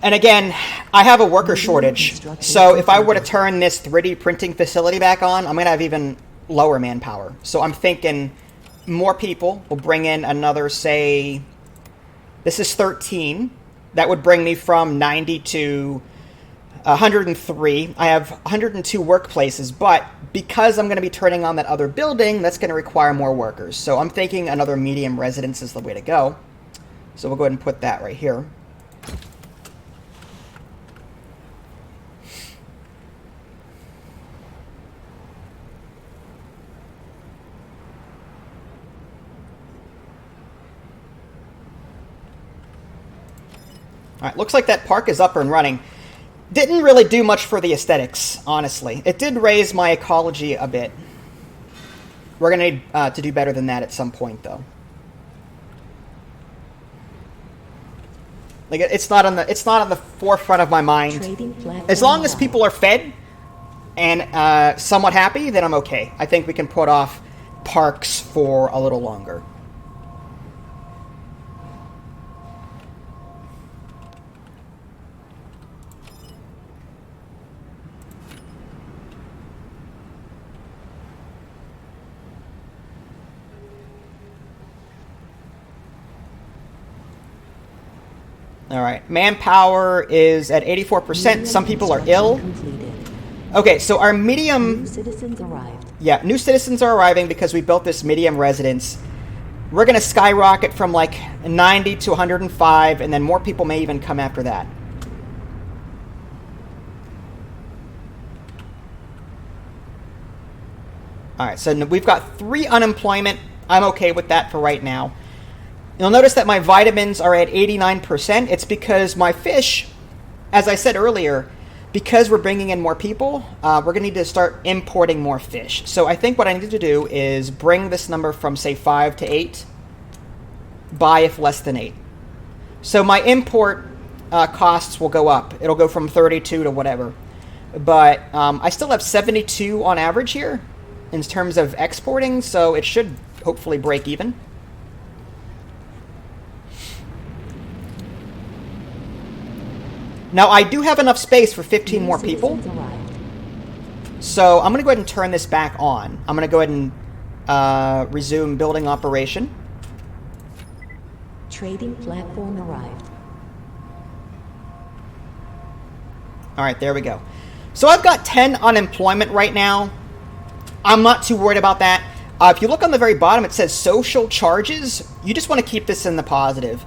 And again, I have a worker shortage, so if I were to turn this 3D printing facility back on, I'm going to have even lower manpower. So I'm thinking more people will bring in another, say, this is 13. That would bring me from 90 to 103. I have 102 workplaces, but because I'm going to be turning on that other building, that's going to require more workers. So I'm thinking another medium residence is the way to go. So we'll go ahead and put that right here. Alright, looks like that park is up and running. Didn't really do much for the aesthetics, honestly. It did raise my ecology a bit. We're going to need to do better than that at some point, though. Like, it's not on the forefront of my mind. Trading platform As long as arrived. people are fed and somewhat happy, then I'm okay. I think we can put off parks for a little longer. All right, manpower is at 84%. Some people are ill. Completed. Okay, so our medium... New citizens arrived. Yeah, new citizens are arriving because we built this medium residence. We're going to skyrocket from like 90 to 105, and then more people may even come after that. All right, so we've got 3 unemployment. I'm okay with that for right now. You'll notice that my vitamins are at 89%. It's because my fish, as I said earlier, because we're bringing in more people, we're going to need to start importing more fish. So I think what I need to do is bring this number from, say, 5 to 8, buy if less than 8. So my import costs will go up. It'll go from 32 to whatever. But I still have 72 on average here in terms of exporting, so it should hopefully break even. Now, I do have enough space for 15 more people, Citizens arrived. so I'm going to go ahead and turn this back on. I'm going to go ahead and resume building operation. Trading platform arrived. All right, there we go. So I've got 10 unemployment right now. I'm not too worried about that. If you look on the very bottom, it says social charges. You just want to keep this in the positive.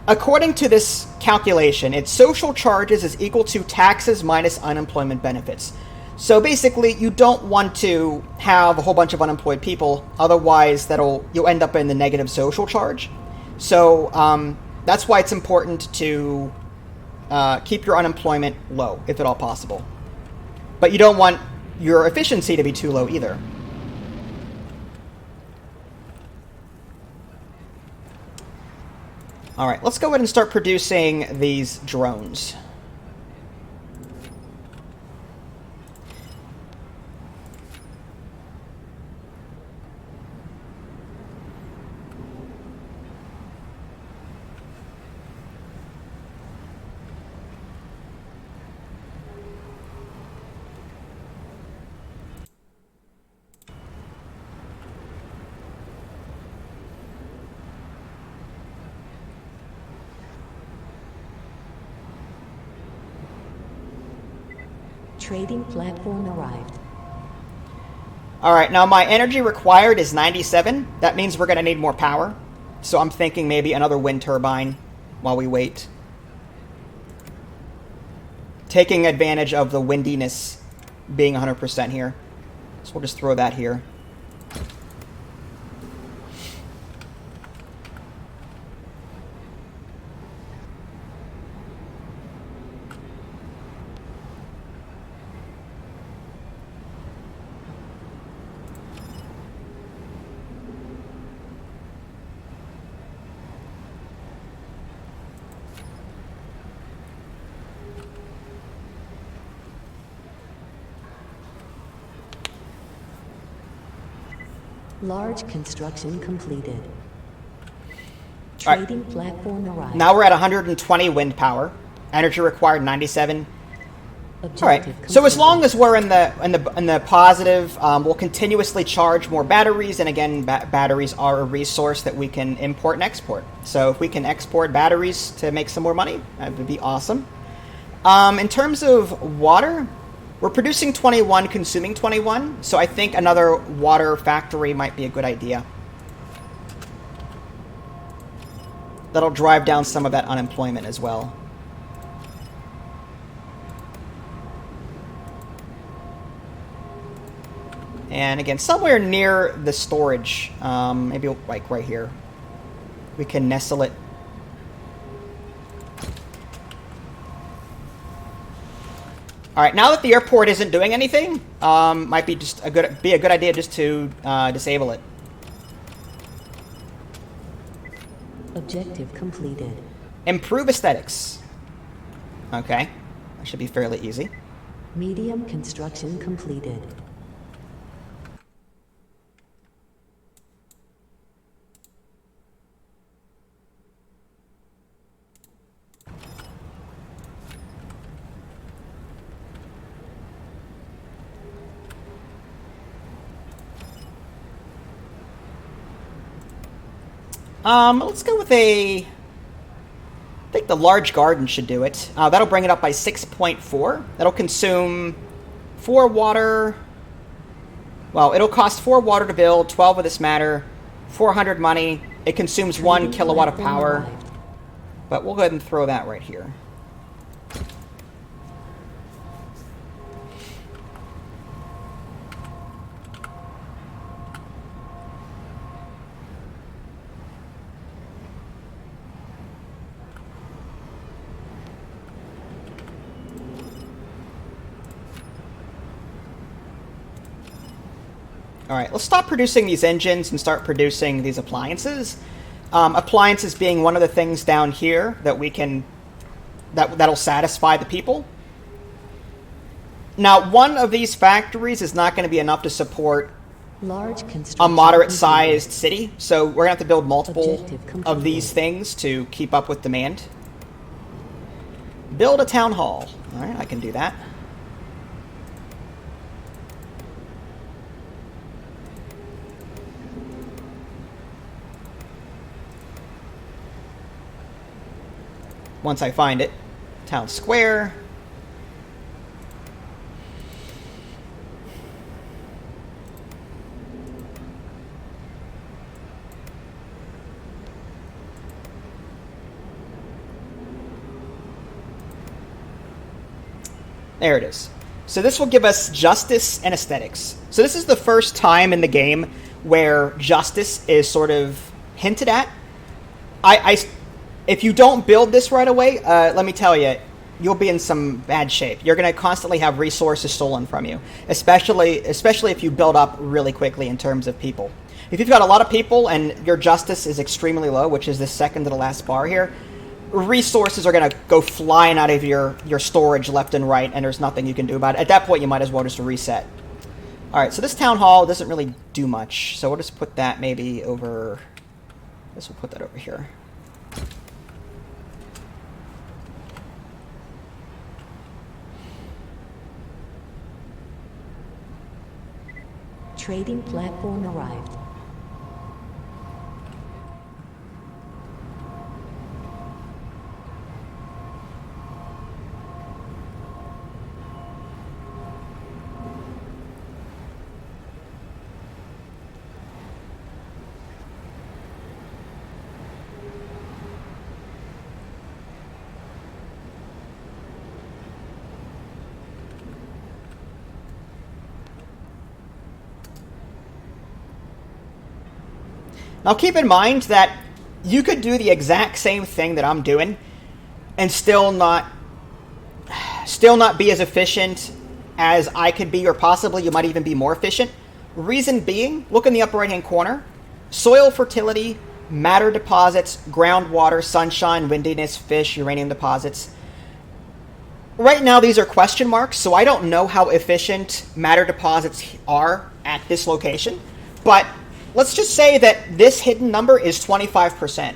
According to this calculation, its social charges is equal to taxes minus unemployment benefits. So basically, you don't want to have a whole bunch of unemployed people. Otherwise, you'll end up in the negative social charge. So that's why it's important to keep your unemployment low, if at all possible. But you don't want your efficiency to be too low either. All right, let's go ahead and start producing these drones. Trading platform arrived. All right, now my energy required is 97. That means we're going to need more power. So I'm thinking maybe another wind turbine while we wait. Taking advantage of the windiness being 100% here. So we'll just throw that here. Large construction completed. All right. Trading platform arrived. Now we're at 120 wind power. Energy required 97. Objective All right. So as long as we're in the positive, we'll continuously charge more batteries, and again, batteries are a resource that we can import and export. So if we can export batteries to make some more money, that would be awesome. In terms of water, we're producing 21, consuming 21. So I think another water factory might be a good idea. That'll drive down some of that unemployment as well. And again, somewhere near the storage, maybe like right here, we can nestle it. All right, now that the airport isn't doing anything, might be just a good idea just to disable it. Objective completed. Improve aesthetics. Okay. That should be fairly easy. Medium construction completed. Let's go with I think the large garden should do it. That'll bring it up by 6.4. That'll consume 4 water. Well, it'll cost 4 water to build, 12 of this matter, 400 money. It consumes 1 kilowatt of power. But we'll go ahead and throw that right here. Alright, let's stop producing these engines and start producing these appliances. Appliances being one of the things down here that we can... that'll satisfy the people. Now, one of these factories is not going to be enough to support a moderate-sized city, so we're going to have to build multiple of these things to keep up with demand. Build a town hall. Alright, I can do that. Once I find it. Town square. There it is. So this will give us justice and aesthetics. So this is the first time in the game where justice is sort of hinted at. If you don't build this right away, let me tell you, you'll be in some bad shape. You're going to constantly have resources stolen from you, especially if you build up really quickly in terms of people. If you've got a lot of people and your justice is extremely low, which is the second to the last bar here, resources are going to go flying out of your storage left and right, and there's nothing you can do about it. At that point, you might as well just reset. All right, so this town hall doesn't really do much, so we'll just put that maybe over... I guess we'll put that over here. Trading platform arrived. Now keep in mind that you could do the exact same thing that I'm doing and still not be as efficient as I could be, or possibly you might even be more efficient. Reason being, look in the upper right hand corner, soil fertility, matter deposits, groundwater, sunshine, windiness, fish, uranium deposits. Right now these are question marks, so I don't know how efficient matter deposits are at this location, but let's just say that this hidden number is 25%.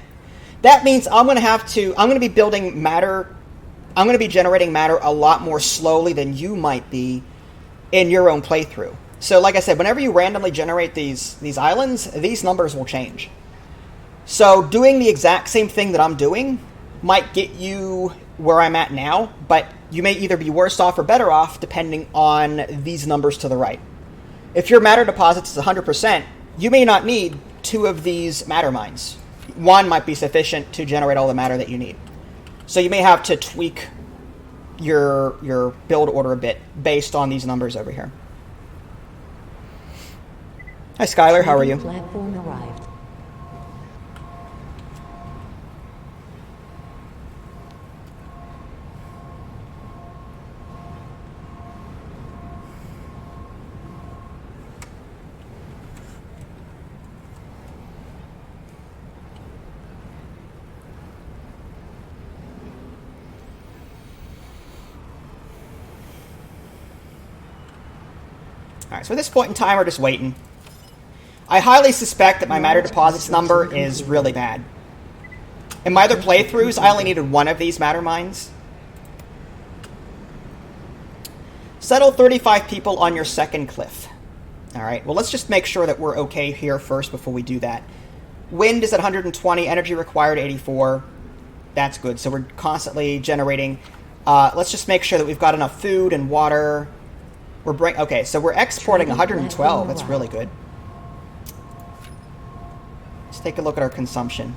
That means I'm going to be building matter, I'm going to be generating matter a lot more slowly than you might be in your own playthrough. So like I said, whenever you randomly generate these islands, these numbers will change. So doing the exact same thing that I'm doing might get you where I'm at now, but you may either be worse off or better off depending on these numbers to the right. If your matter deposits is 100%, you may not need 2 of these matter mines. 1 might be sufficient to generate all the matter that you need. So you may have to tweak your build order a bit based on these numbers over here. Hi Skylar, how are you? Platform arrived. Alright, so at this point in time, we're just waiting. I highly suspect that my matter deposits number is really bad. In my other playthroughs, I only needed one of these matter mines. Settle 35 people on your second cliff. Alright, well let's just make sure that we're okay here first before we do that. Wind is at 120, energy required 84. That's good, so we're constantly generating. Let's just make sure that we've got enough food and water. Okay, so we're exporting 112. That's really good. Let's take a look at our consumption.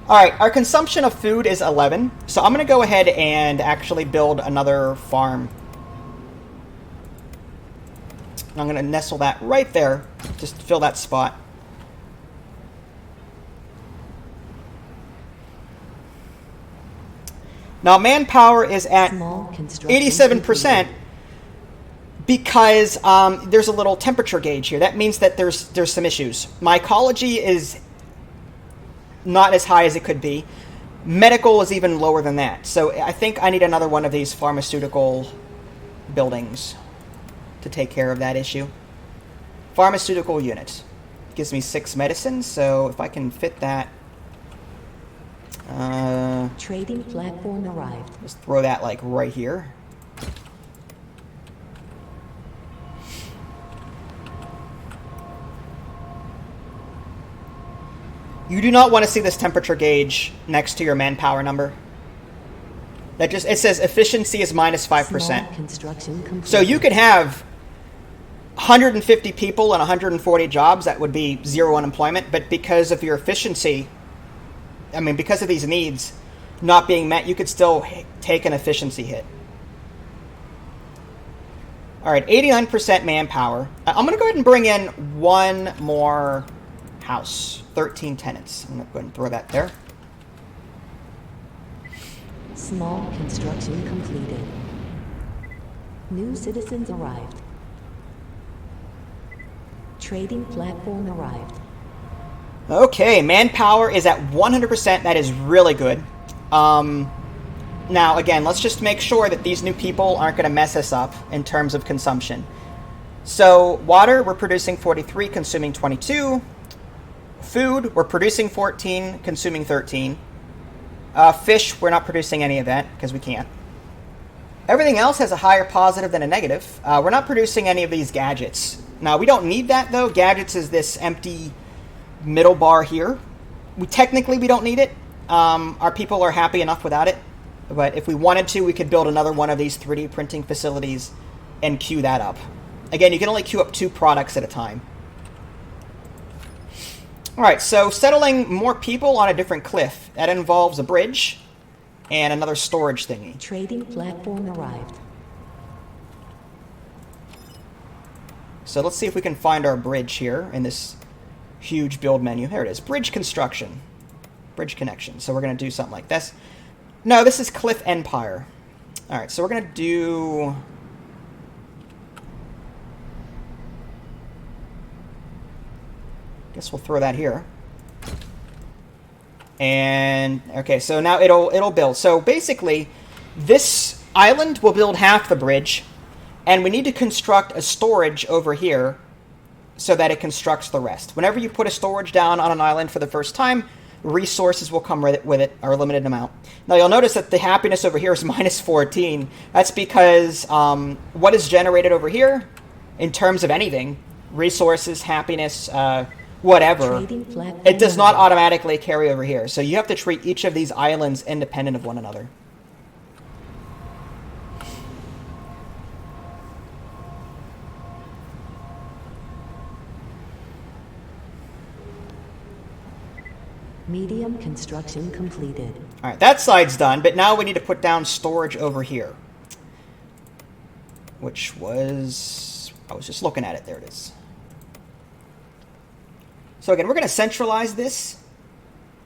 Alright, our consumption of food is 11. So I'm going to go ahead and actually build another farm. I'm going to nestle that right there. Just to fill that spot. Now, manpower is at 87% because there's a little temperature gauge here. That means that there's some issues. My ecology is not as high as it could be. Medical is even lower than that. So I think I need another one of these pharmaceutical buildings to take care of that issue. Pharmaceutical unit. Gives me 6 medicines, so if I can fit that... Trading platform arrived. Just throw that, like, right here. You do not want to see this temperature gauge next to your manpower number. It says efficiency is minus 5%. Construction complete. So you could have 150 people and 140 jobs, that would be 0 unemployment, but because of your efficiency, because of these needs not being met, you could still take an efficiency hit. Alright, 89% manpower. I'm going to go ahead and bring in one more house. 13 tenants. I'm going to go ahead and throw that there. Small construction completed. New citizens arrived. Trading platform arrived. Okay, manpower is at 100%. That is really good. Now, again, let's just make sure that these new people aren't going to mess us up in terms of consumption. So, water, we're producing 43, consuming 22. Food, we're producing 14, consuming 13. Fish, we're not producing any of that, because we can't. Everything else has a higher positive than a negative. We're not producing any of these gadgets. Now, we don't need that, though. Gadgets is this empty middle bar here. Technically, we don't need it. Our people are happy enough without it. But if we wanted to, we could build another one of these 3D printing facilities and queue that up. Again, you can only queue up 2 products at a time. Alright, so settling more people on a different cliff. That involves a bridge and another storage thingy. Trading platform arrived. So let's see if we can find our bridge here in this huge build menu. There it is. Bridge construction. Bridge connection. So we're going to do something like this. No, this is Cliff Empire. Alright, so we're going to do... Guess we'll throw that here. And, okay, so now it'll build. So basically, this island will build half the bridge, and we need to construct a storage over here so that it constructs the rest. Whenever you put a storage down on an island for the first time, resources will come with it, or a limited amount. Now you'll notice that the happiness over here is minus 14. That's because what is generated over here, in terms of anything, resources, happiness, whatever, it does not automatically carry over here. So you have to treat each of these islands independent of one another. Medium construction completed. Alright, that side's done, but now we need to put down storage over here. Which was... I was just looking at it. There it is. So again, we're going to centralize this.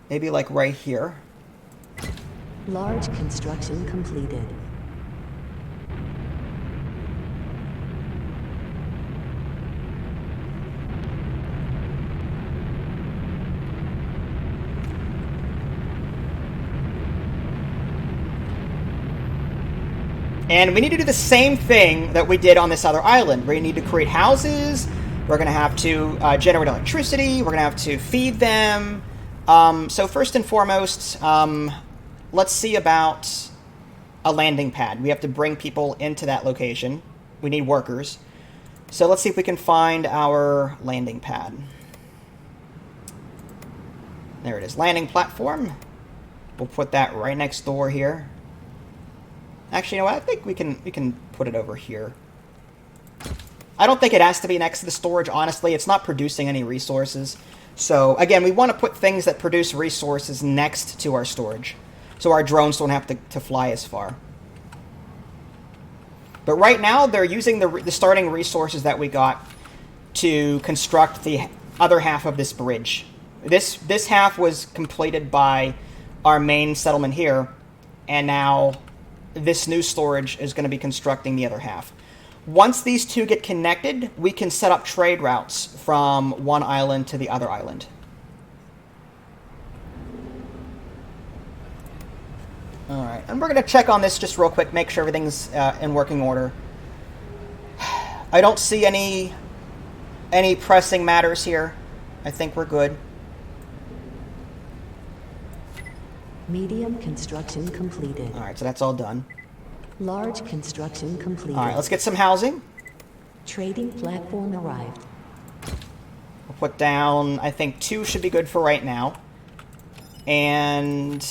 Maybe like right here. Large construction completed. And we need to do the same thing that we did on this other island. We need to create houses. We're going to have to generate electricity. We're going to have to feed them. So first and foremost, let's see about a landing pad. We have to bring people into that location. We need workers. So let's see if we can find our landing pad. There it is, landing platform. We'll put that right next door here. Actually, you know what? I think we can put it over here. I don't think it has to be next to the storage, honestly. It's not producing any resources. So, again, we want to put things that produce resources next to our storage, so our drones don't have to fly as far. But right now, they're using the starting resources that we got to construct the other half of this bridge. This half was completed by our main settlement here, and now this new storage is going to be constructing the other half. Once these two get connected, we can set up trade routes from one island to the other island. Alright, and we're going to check on this just real quick, make sure everything's in working order. I don't see any pressing matters here. I think we're good. Medium construction completed. Alright, so that's all done. Large construction completed. Alright, let's get some housing. Trading platform arrived. We'll put down, I think 2 should be good for right now. And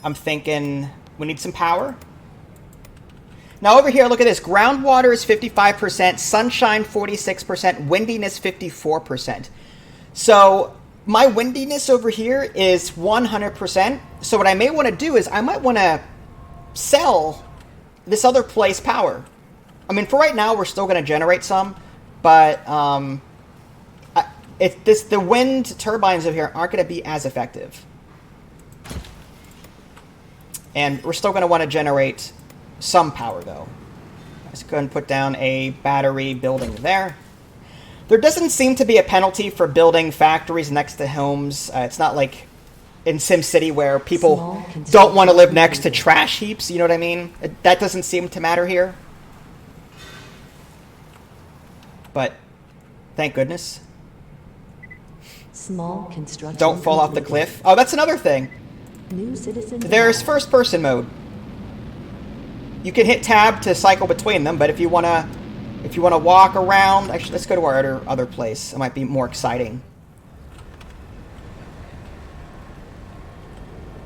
I'm thinking we need some power. Now over here, look at this. Groundwater is 55%, sunshine 46%, windiness 54%. So my windiness over here is 100%. So what I may want to do is I might want to sell this other place power. I mean, for right now, we're still going to generate some, but the wind turbines over here aren't going to be as effective. And we're still going to want to generate some power, though. Let's go ahead and put down a battery building there. There doesn't seem to be a penalty for building factories next to homes. It's not like in SimCity where people don't want to live next to trash heaps, you know what I mean? That doesn't seem to matter here. But thank goodness. Small construction. Don't fall off the cliff. Oh, that's another thing. New citizen. There's first person mode. You can hit tab to cycle between them, but if you wanna walk around, actually let's go to our other place. It might be more exciting.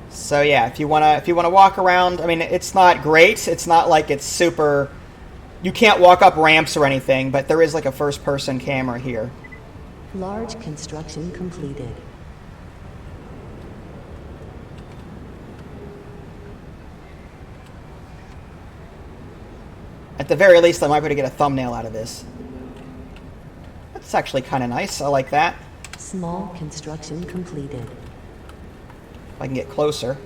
So yeah, if you wanna walk around, I mean it's not great. It's not like it's super. You can't walk up ramps or anything, but there is like a first person camera here. Large construction completed. At the very least, I might be able to get a thumbnail out of this. That's actually kind of nice. I like that. Small construction completed. If I can get closer.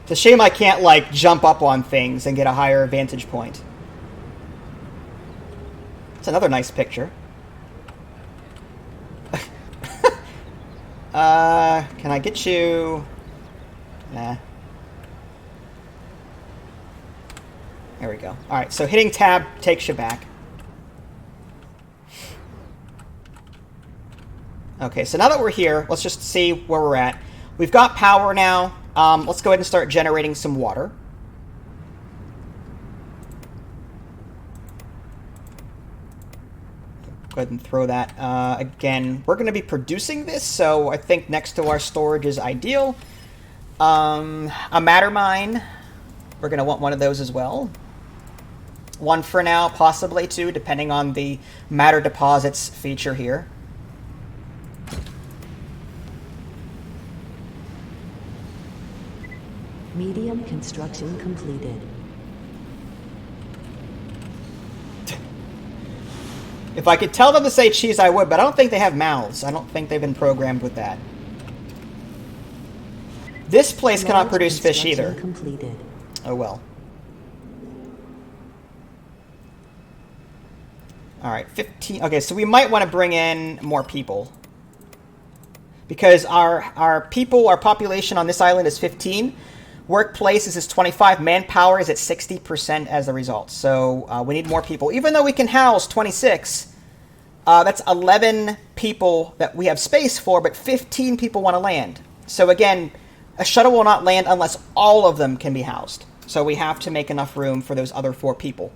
It's a shame I can't, like, jump up on things and get a higher vantage point. It's another nice picture. Can I get you? Nah. There we go. Alright, so hitting tab takes you back. Okay, so now that we're here, let's just see where we're at. We've got power now. Let's go ahead and start generating some water. Go ahead and throw that. Again, we're going to be producing this, so I think next to our storage is ideal. A matter mine. We're going to want one of those as well. One for now, possibly two, depending on the matter deposits feature here. Medium construction completed. If I could tell them to say cheese, I would, but I don't think they have mouths. I don't think they've been programmed with that. This place cannot produce fish either. Completed. Oh well. Alright, 15. Okay, so we might want to bring in more people. because our population on this island is 15. Workplaces is 25. Manpower is at 60% as a result. So we need more people. Even though we can house 26, that's 11 people that we have space for, but 15 people want to land. So again, a shuttle will not land unless all of them can be housed. So we have to make enough room for those other 4 people.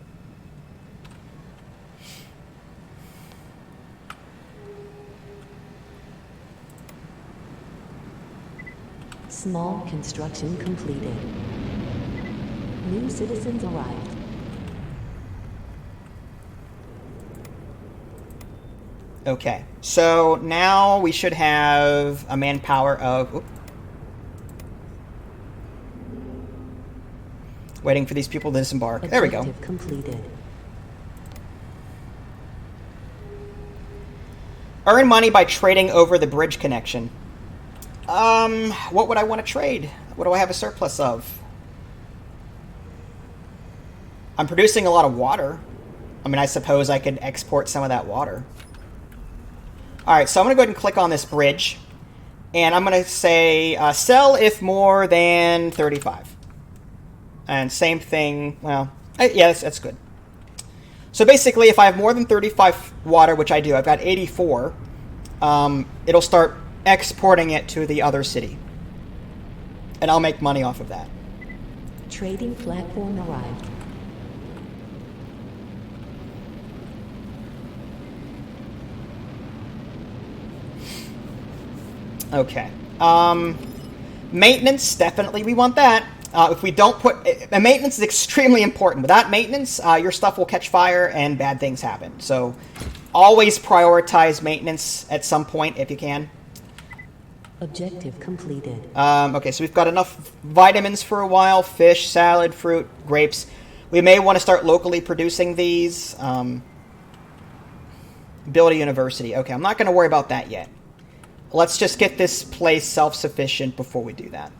Small construction completed. New citizens arrived. Okay, so now we should have a manpower of... Waiting for these people to disembark. There we go. Objective completed. Earn money by trading over the bridge connection. What would I want to trade? What do I have a surplus of? I'm producing a lot of water. I mean, I suppose I could export some of that water. Alright, so I'm going to go ahead and click on this bridge. And I'm going to say, sell if more than 35. And same thing, well, yeah, that's good. So basically, if I have more than 35 water, which I do, I've got 84, it'll start exporting it to the other city. And I'll make money off of that. Trading platform arrived. Okay. Maintenance, definitely we want that. If we don't put... maintenance is extremely important. Without maintenance, your stuff will catch fire and bad things happen. So always prioritize maintenance at some point if you can. Objective completed. Okay, so we've got enough vitamins for a while. Fish, salad, fruit, grapes. We may want to start locally producing these. Build a university. Okay, I'm not going to worry about that yet. Let's just get this place self-sufficient before we do that.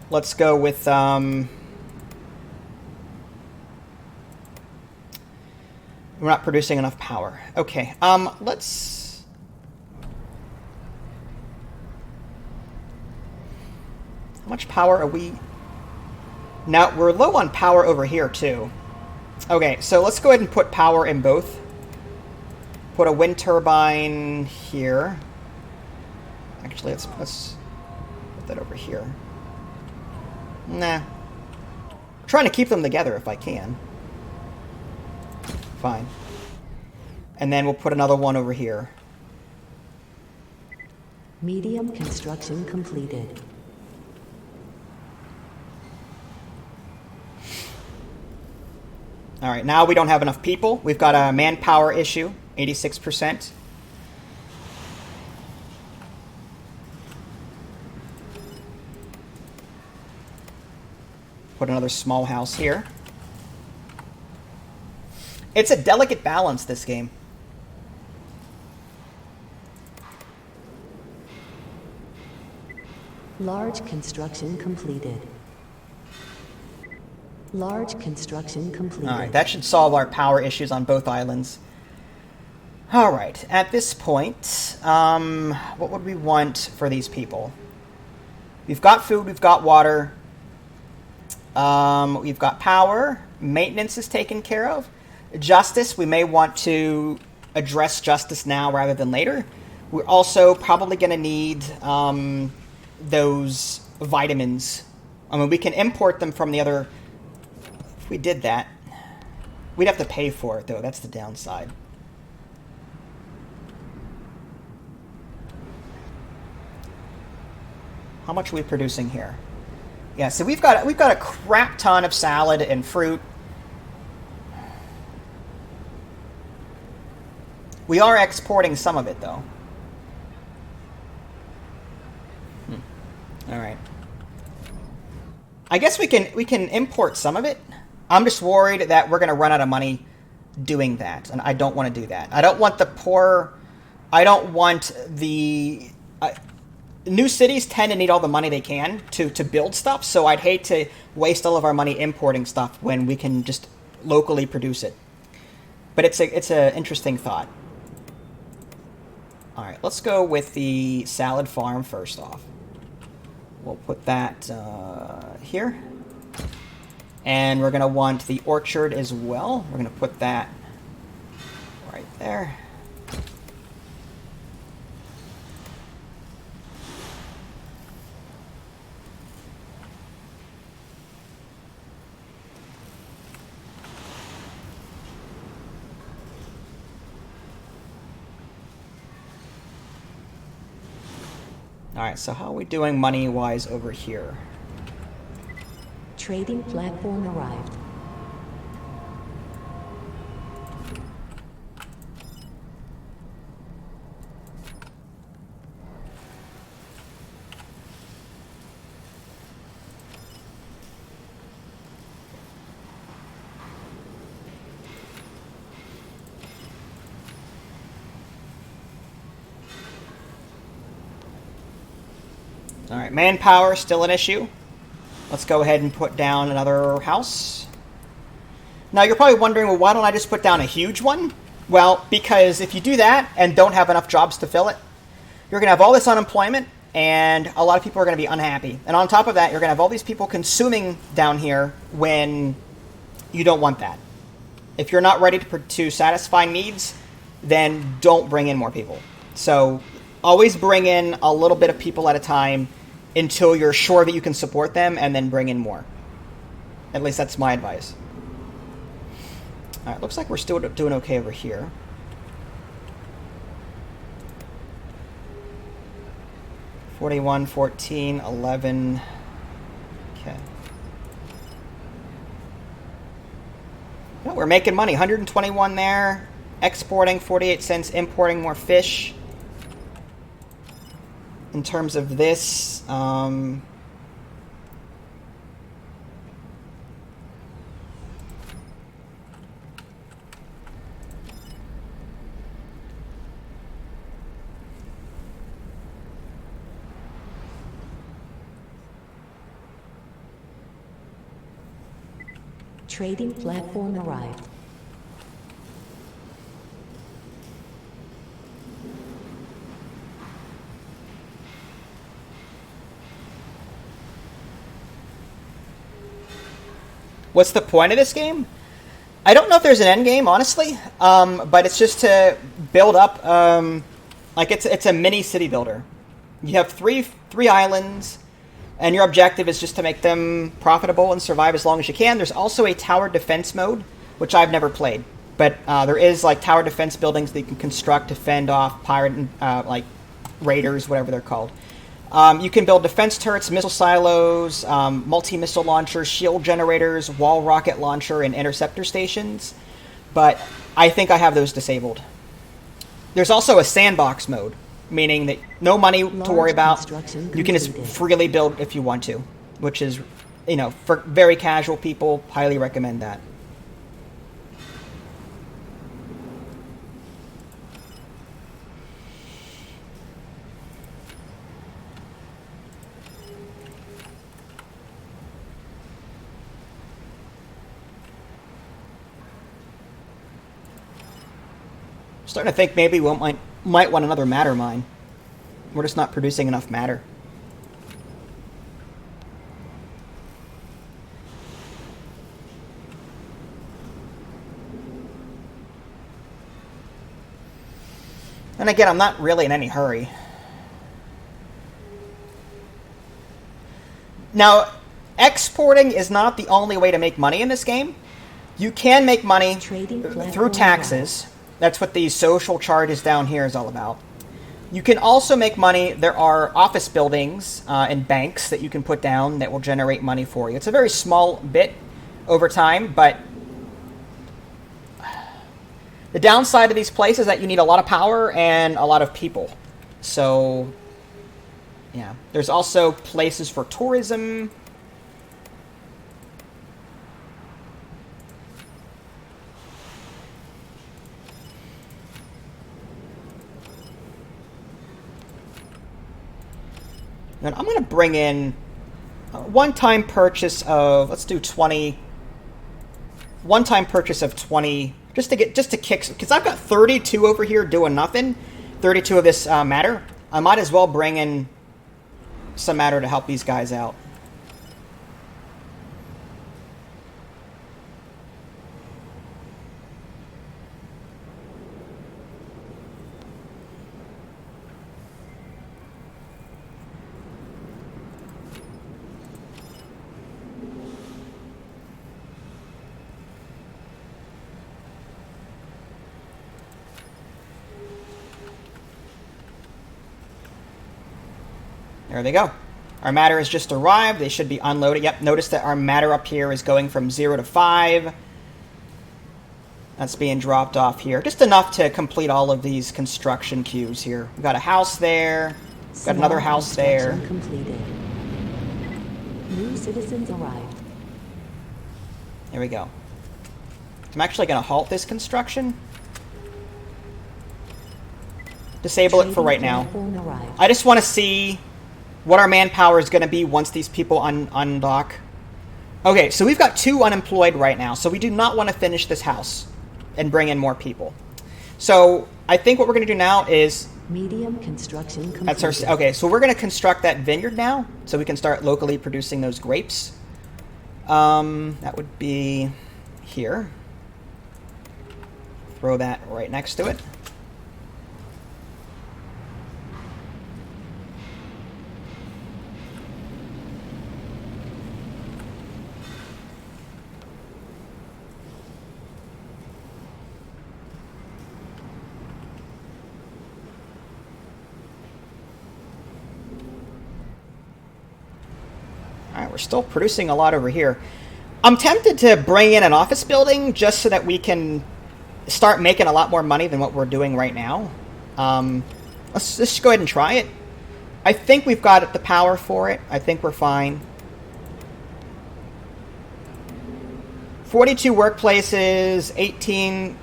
Let's go with... We're not producing enough power. Okay, let's... How much power are we... Now, we're low on power over here, too. Okay, so let's go ahead and put power in both. Put a wind turbine here. Actually, let's put that over here. Nah. I'm trying to keep them together if I can. Fine. And then we'll put another one over here. Medium construction completed. Alright, now we don't have enough people. We've got a manpower issue, 86%. Put another small house here. It's a delicate balance, this game. Large construction completed. Large construction completed. Alright, that should solve our power issues on both islands. Alright, at this point, what would we want for these people? We've got food, we've got water, we've got power, maintenance is taken care of. Justice, we may want to address justice now rather than later. We're also probably going to need those vitamins. I mean, we can import them from the other... If we did that, we'd have to pay for it, though. That's the downside. How much are we producing here? Yeah, so we've got a crap ton of salad and fruit. We are exporting some of it, though. All right. I guess we can import some of it. I'm just worried that we're going to run out of money doing that, and I don't want to do that. I don't want the poor... I don't want the... new cities tend to need all the money they can to build stuff, so I'd hate to waste all of our money importing stuff when we can just locally produce it. But it's an interesting thought. Alright, let's go with the salad farm first off. We'll put that here. And we're going to want the orchard as well. We're going to put that right there. Alright, so how are we doing money-wise over here? Trading platform arrived. Alright, manpower still an issue. Let's go ahead and put down another house. Now you're probably wondering, well, why don't I just put down a huge one? Well, because if you do that and don't have enough jobs to fill it, you're going to have all this unemployment and a lot of people are going to be unhappy. And on top of that, you're going to have all these people consuming down here when you don't want that. If you're not ready to satisfy needs, then don't bring in more people. So always bring in a little bit of people at a time until you're sure that you can support them, and then bring in more. At least that's my advice. Alright, looks like we're still doing okay over here. $41, $14, $11. Okay. Well, we're making money. $121 there. Exporting 48 cents, importing more fish. In terms of this, Trading platform arrived. what's the point of this game? I don't know if there's an end game, honestly, but it's just to build up, like it's a mini city builder. You have three islands, and your objective is just to make them profitable and survive as long as you can. There's also a tower defense mode, which I've never played, but there is like tower defense buildings that you can construct to fend off pirate, like raiders, whatever they're called. You can build defense turrets, missile silos, multi-missile launchers, shield generators, wall rocket launcher, and interceptor stations. But I think I have those disabled. There's also a sandbox mode, meaning that no money to worry about. You can just freely build if you want to, which is, you know, for very casual people, highly recommend that. Starting to think maybe we might want another matter mine. We're just not producing enough matter. And again, I'm not really in any hurry. Now, exporting is not the only way to make money in this game. You can make money through taxes. That's what these social charges down here is all about. You can also make money. There are office buildings and banks that you can put down that will generate money for you. It's a very small bit over time, but the downside of these places is that you need a lot of power and a lot of people. So, yeah. There's also places for tourism. And I'm going to bring in a one-time purchase of, let's do 20. One-time purchase of 20, just to kick, because I've got 32 over here doing nothing. 32 of this matter. I might as well bring in some matter to help these guys out. There they go. Our matter has just arrived. They should be unloaded. Yep, notice that our matter up here is going from 0 to 5. That's being dropped off here. Just enough to complete all of these construction queues here. We've got a house there. We've got another house there. Completed. New citizens arrived. There we go. I'm actually going to halt this construction. Disable it for right now. I just want to see what our manpower is going to be once these people undock. Okay, so we've got 2 unemployed right now, so we do not want to finish this house and bring in more people. So I think what we're going to do now is... Medium construction completed. That's our, okay, so we're going to construct that vineyard now, so we can start locally producing those grapes. That would be here. Throw that right next to it. Alright, we're still producing a lot over here. I'm tempted to bring in an office building just so that we can start making a lot more money than what we're doing right now. Let's just go ahead and try it. I think we've got the power for it. I think we're fine. 42 workplaces, 18...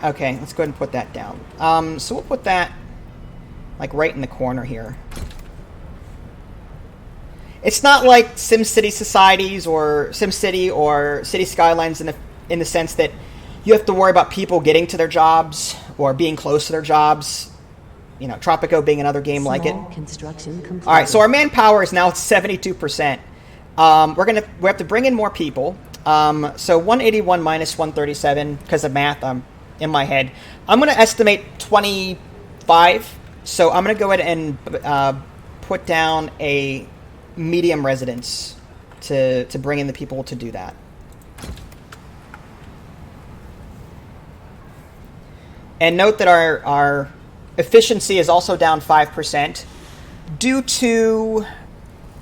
Okay, let's go ahead and put that down. So we'll put that like right in the corner here. It's not like SimCity Societies or SimCity or City Skylines in the sense that you have to worry about people getting to their jobs or being close to their jobs. You know, Tropico being another game like it. Construction completed. All right, so our manpower is now at 72%. We have to bring in more people. So 181 minus 137 because of math. In my head, I'm going to estimate 25. So I'm going to go ahead and put down a medium residence to bring in the people to do that. And note that our efficiency is also down 5% due to,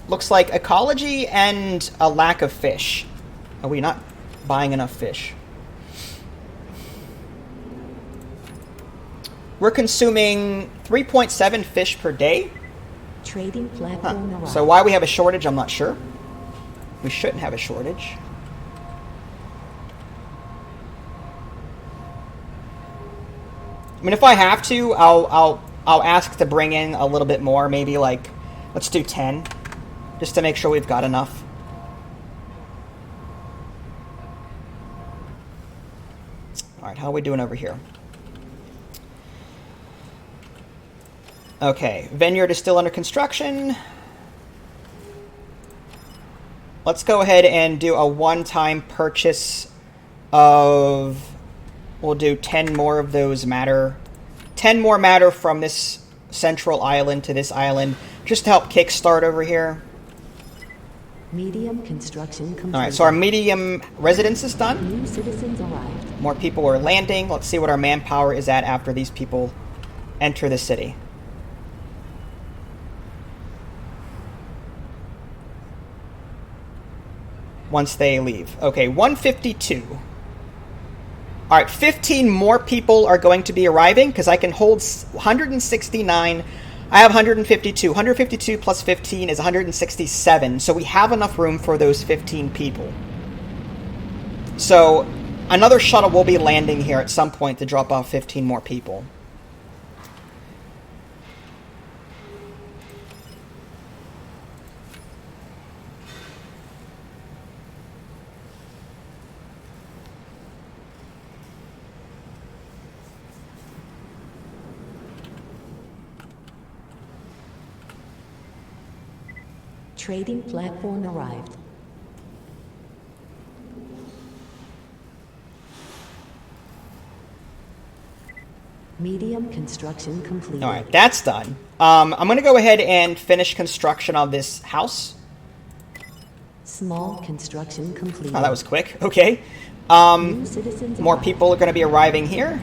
looks like, ecology and a lack of fish. Are we not buying enough fish? We're consuming 3.7 fish per day. Trading platform arrived. So why we have a shortage, I'm not sure. We shouldn't have a shortage. I mean, if I have to, I'll ask to bring in a little bit more. Maybe like, let's do 10, just to make sure we've got enough. All right, how are we doing over here? Okay, vineyard is still under construction. Let's go ahead and do a one-time purchase of... We'll do 10 more of those matter. 10 more matter from this central island to this island, just to help kickstart over here. Medium construction completed. All right, so our medium residence is done. New citizens arrived. More people are landing. Let's see what our manpower is at after these people enter the city. Once they leave. Okay, 152. All right, 15 more people are going to be arriving because I can hold 169. I have 152. 152 plus 15 is 167. So we have enough room for those 15 people. So another shuttle will be landing here at some point to drop off 15 more people. Trading platform arrived. Medium construction completed. All right, that's done. I'm going to go ahead and finish construction of this house. Small construction completed. Oh, that was quick. Okay. New citizens More arrived. people are going to be arriving here.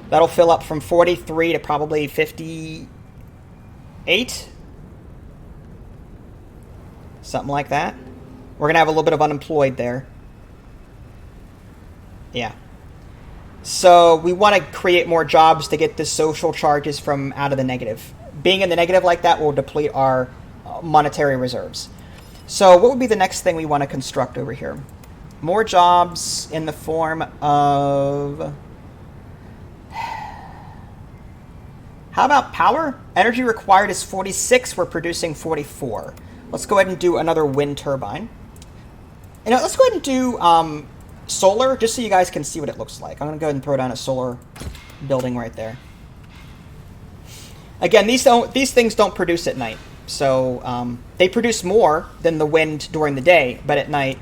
That'll fill up from 43 to probably 58. Something like that. We're going to have a little bit of unemployed there. Yeah. So we want to create more jobs to get the social charges from out of the negative. Being in the negative like that will deplete our monetary reserves. So what would be the next thing we want to construct over here? More jobs in the form of... How about power? Energy required is 46. We're producing 44. Let's go ahead and do another wind turbine. You know, let's go ahead and do solar, just so you guys can see what it looks like. I'm going to go ahead and throw down a solar building right there. Again, these things don't produce at night. So they produce more than the wind during the day, but at night...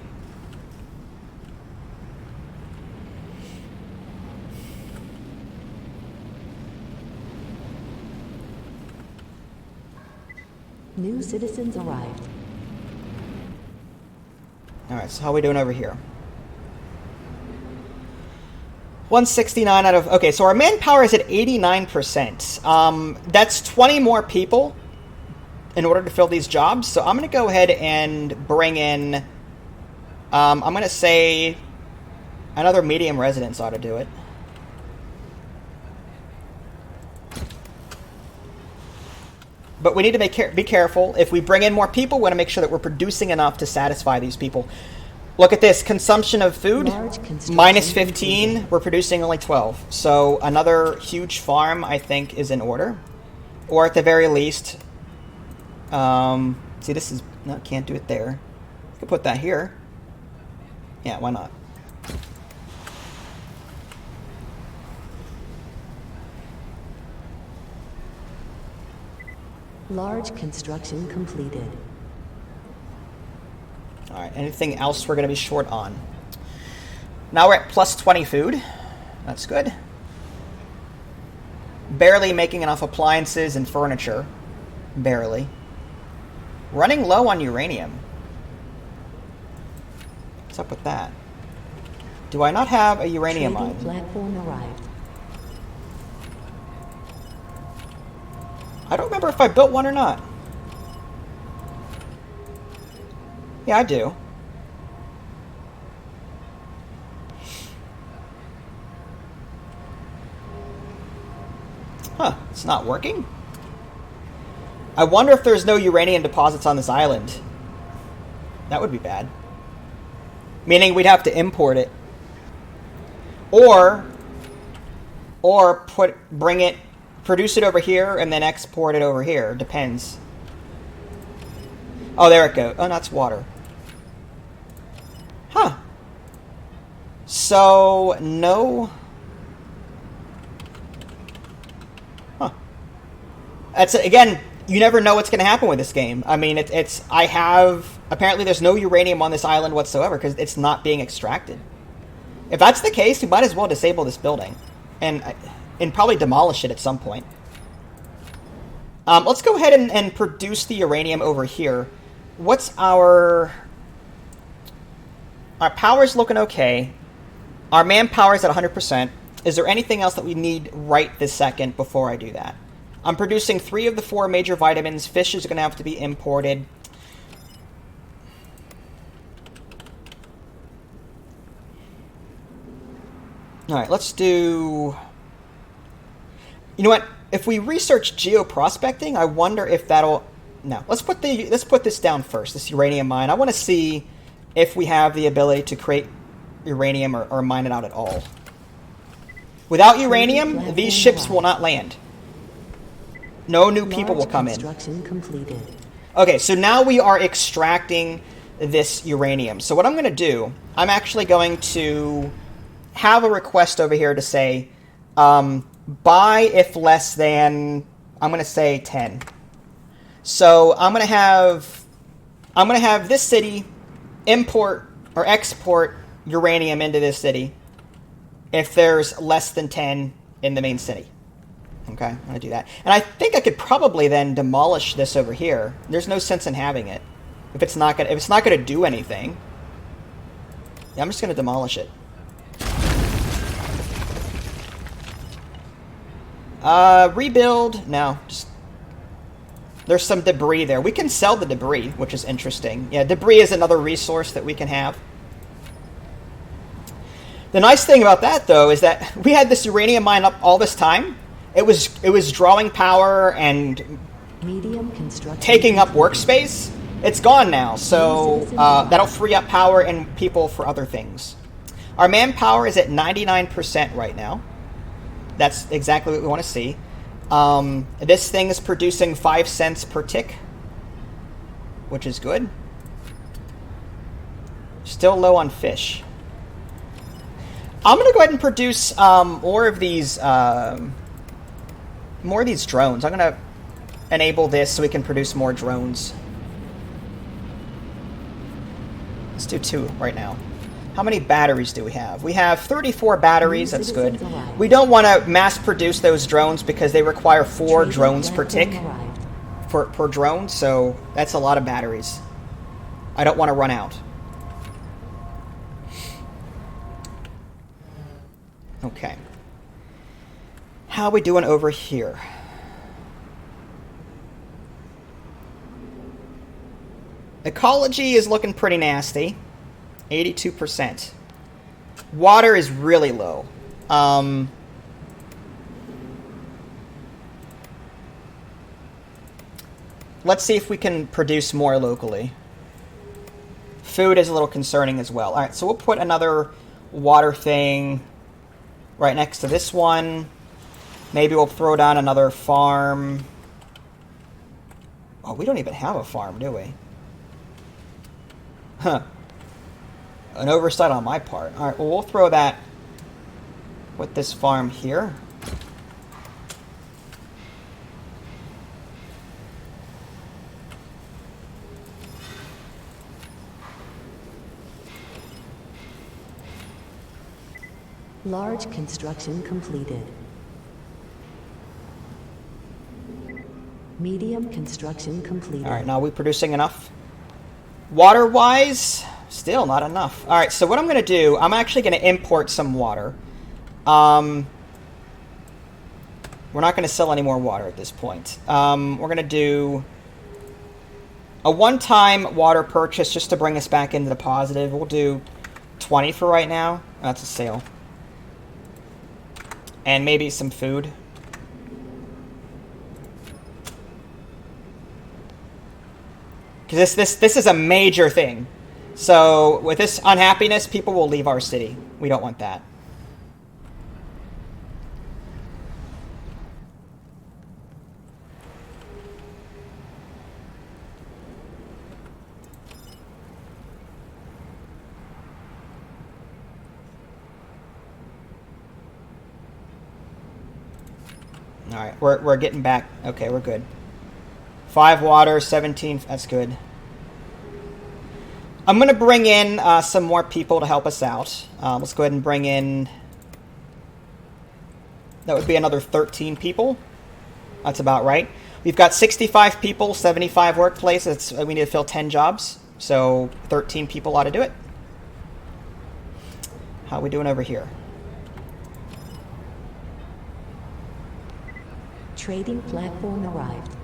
New citizens arrived. Alright, so how are we doing over here? 169 out of... Okay, so our manpower is at 89%. That's 20 more people in order to fill these jobs. So I'm going to go ahead and bring in... I'm going to say another medium residence ought to do it. But we need to be careful. If we bring in more people, we want to make sure that we're producing enough to satisfy these people. Look at this. Consumption of food, minus 15. We're producing only 12. So another huge farm, I think, is in order. Or at the very least... see, this is... No, can't do it there. We could put that here. Yeah, why not? Large construction completed. Alright, anything else we're going to be short on? Now we're at plus 20 food. That's good. Barely making enough appliances and furniture. Barely. Running low on uranium. What's up with that? Do I not have a uranium Trading mine? platform arrived. I don't remember if I built one or not. Yeah, I do. Huh, it's not working? I wonder if there's no uranium deposits on this island. That would be bad. Meaning we'd have to import it. Or produce it over here and then export it over here. Depends. Oh, there it goes. Oh, that's water. Huh. So, no. Huh. That's, again, you never know what's going to happen with this game. I mean, apparently there's no uranium on this island whatsoever because it's not being extracted. If that's the case, we might as well disable this building. And probably demolish it at some point. Let's go ahead and produce the uranium over here. What's our power's looking okay. Our manpower's at 100%. Is there anything else that we need right this second before I do that? I'm producing 3 of the 4 major vitamins. Fish is going to have to be imported. Alright, let's do... You know what? If we research geoprospecting, I wonder if that'll... No, let's put this down first, this uranium mine. I want to see if we have the ability to create uranium or mine it out at all. Without uranium, these ships will not land. No new people will come in. Construction completed. Okay, so now we are extracting this uranium. So what I'm going to do, I'm actually going to have a request over here to say, buy if less than, I'm going to say 10. So I'm gonna have this city import or export uranium into this city if there's less than 10 in the main city. Okay, I'm gonna do that. And I think I could probably then demolish this over here. There's no sense in having it if it's not gonna do anything. Yeah, I'm just gonna demolish it. Rebuild? No, just there's some debris there. We can sell the debris, which is interesting. Yeah, debris is another resource that we can have. The nice thing about that, though, is that we had this uranium mine up all this time. It was drawing power and Medium construction taking up completed. workspace. It's gone now, so that'll free up power and people for other things. Our manpower is at 99% right now. That's exactly what we want to see. This thing is producing 5 cents per tick, which is good. Still low on fish. I'm going to go ahead and produce more of these drones. I'm going to enable this so we can produce more drones. Let's do 2 right now. How many batteries do we have? We have 34 batteries. That's good. We don't want to mass produce those drones because they require 4 drones per tick per drone, so that's a lot of batteries. I don't want to run out. Okay. How are we doing over here? Ecology is looking pretty nasty. 82%. Water is really low. Let's see if we can produce more locally. Food is a little concerning as well. Alright, so we'll put another water thing right next to this one. Maybe we'll throw down another farm. Oh, we don't even have a farm, do we? Huh. An oversight on my part. Alright, well, we'll throw that with this farm here. Large construction completed. Medium construction completed. Alright, now are we producing enough? Water-wise, still not enough. Alright, so what I'm going to do, I'm actually going to import some water. We're not going to sell any more water at this point. We're going to do a one-time water purchase just to bring us back into the positive. We'll do 20 for right now. That's a sale. And maybe some food. Because this is a major thing. So with this unhappiness, people will leave our city. We don't want that. Alright, we're getting back. Okay, we're good. 5 water, 17. That's good. I'm going to bring in some more people to help us out. Let's go ahead and bring in... That would be another 13 people. That's about right. We've got 65 people, 75 workplaces. We need to fill 10 jobs. So 13 people ought to do it. How are we doing over here? Trading platform arrived.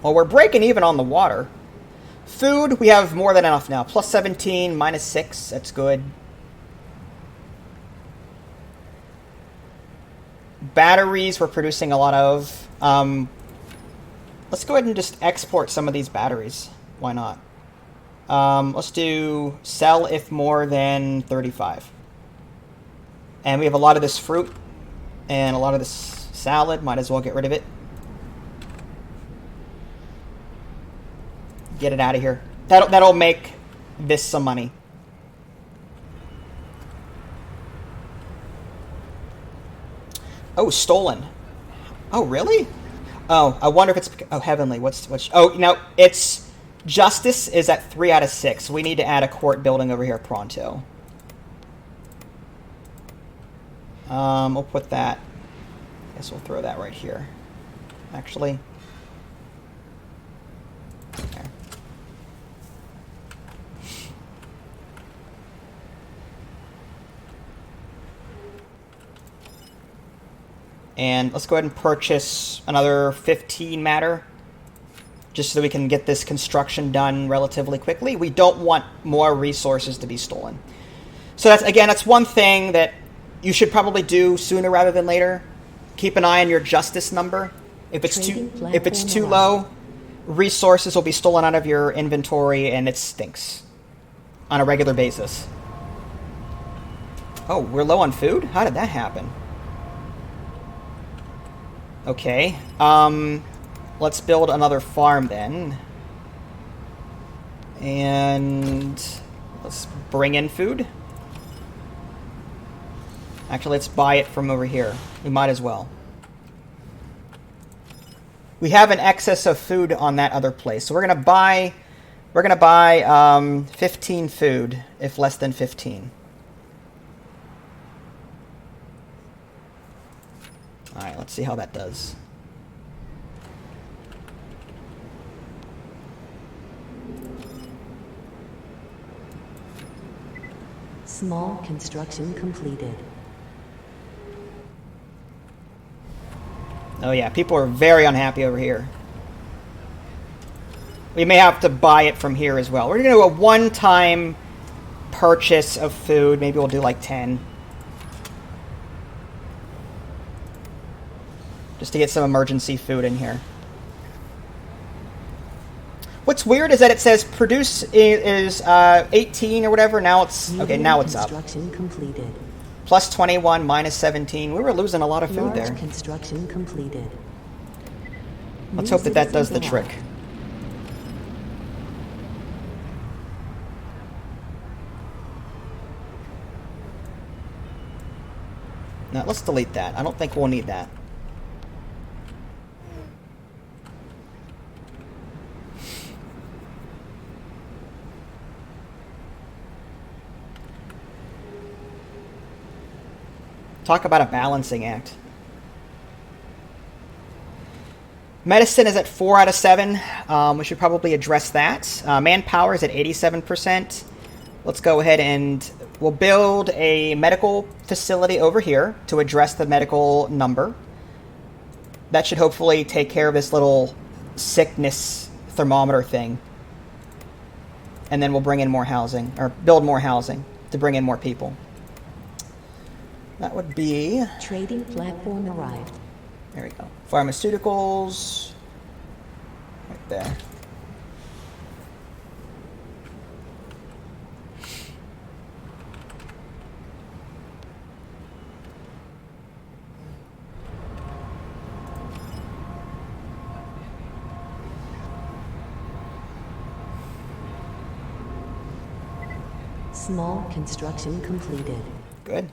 Well, we're breaking even on the water. Food, we have more than enough now. Plus 17, minus 6. That's good. Batteries, we're producing a lot of. Let's go ahead and just export some of these batteries. Why not? Let's do sell if more than 35. And we have a lot of this fruit and a lot of this salad. Might as well get rid of it. Get it out of here. That'll make this some money. Oh, stolen. Oh, really? Oh, I wonder if it's... Oh, heavenly. What's... Oh, no, it's... Justice is at 3 out of 6. We need to add a court building over here pronto. We'll put that... Guess we'll throw that right here. Actually... There. And let's go ahead and purchase another 15 matter, just so that we can get this construction done relatively quickly. We don't want more resources to be stolen. So that's one thing that you should probably do sooner rather than later. Keep an eye on your justice number. If it's too low, resources will be stolen out of your inventory, and it stinks on a regular basis. Oh, we're low on food? How did that happen? Okay, let's build another farm then. And let's bring in food. Actually, let's buy it from over here. We might as well. We have an excess of food on that other place, so we're gonna buy 15 food, if less than 15. Alright, let's see how that does. Small construction completed. Oh yeah, people are very unhappy over here. We may have to buy it from here as well. We're going to do a one-time purchase of food. Maybe we'll do like 10. Just to get some emergency food in here. What's weird is that it says produce is 18 or whatever. Now it's... Okay, now it's up. Construction completed. Plus 21, minus 17. We were losing a lot of food there. Large construction completed. Let's hope that does the trick. Now, let's delete that. I don't think we'll need that. Talk about a balancing act. Medicine is at 4 out of 7. We should probably address that. Manpower is at 87%. Let's go ahead and we'll build a medical facility over here to address the medical number. That should hopefully take care of this little sickness thermometer thing. And then we'll bring in more housing, or build more housing to bring in more people. That would be... Trading platform arrived. There we go. Pharmaceuticals. Right there. Small construction completed. Good.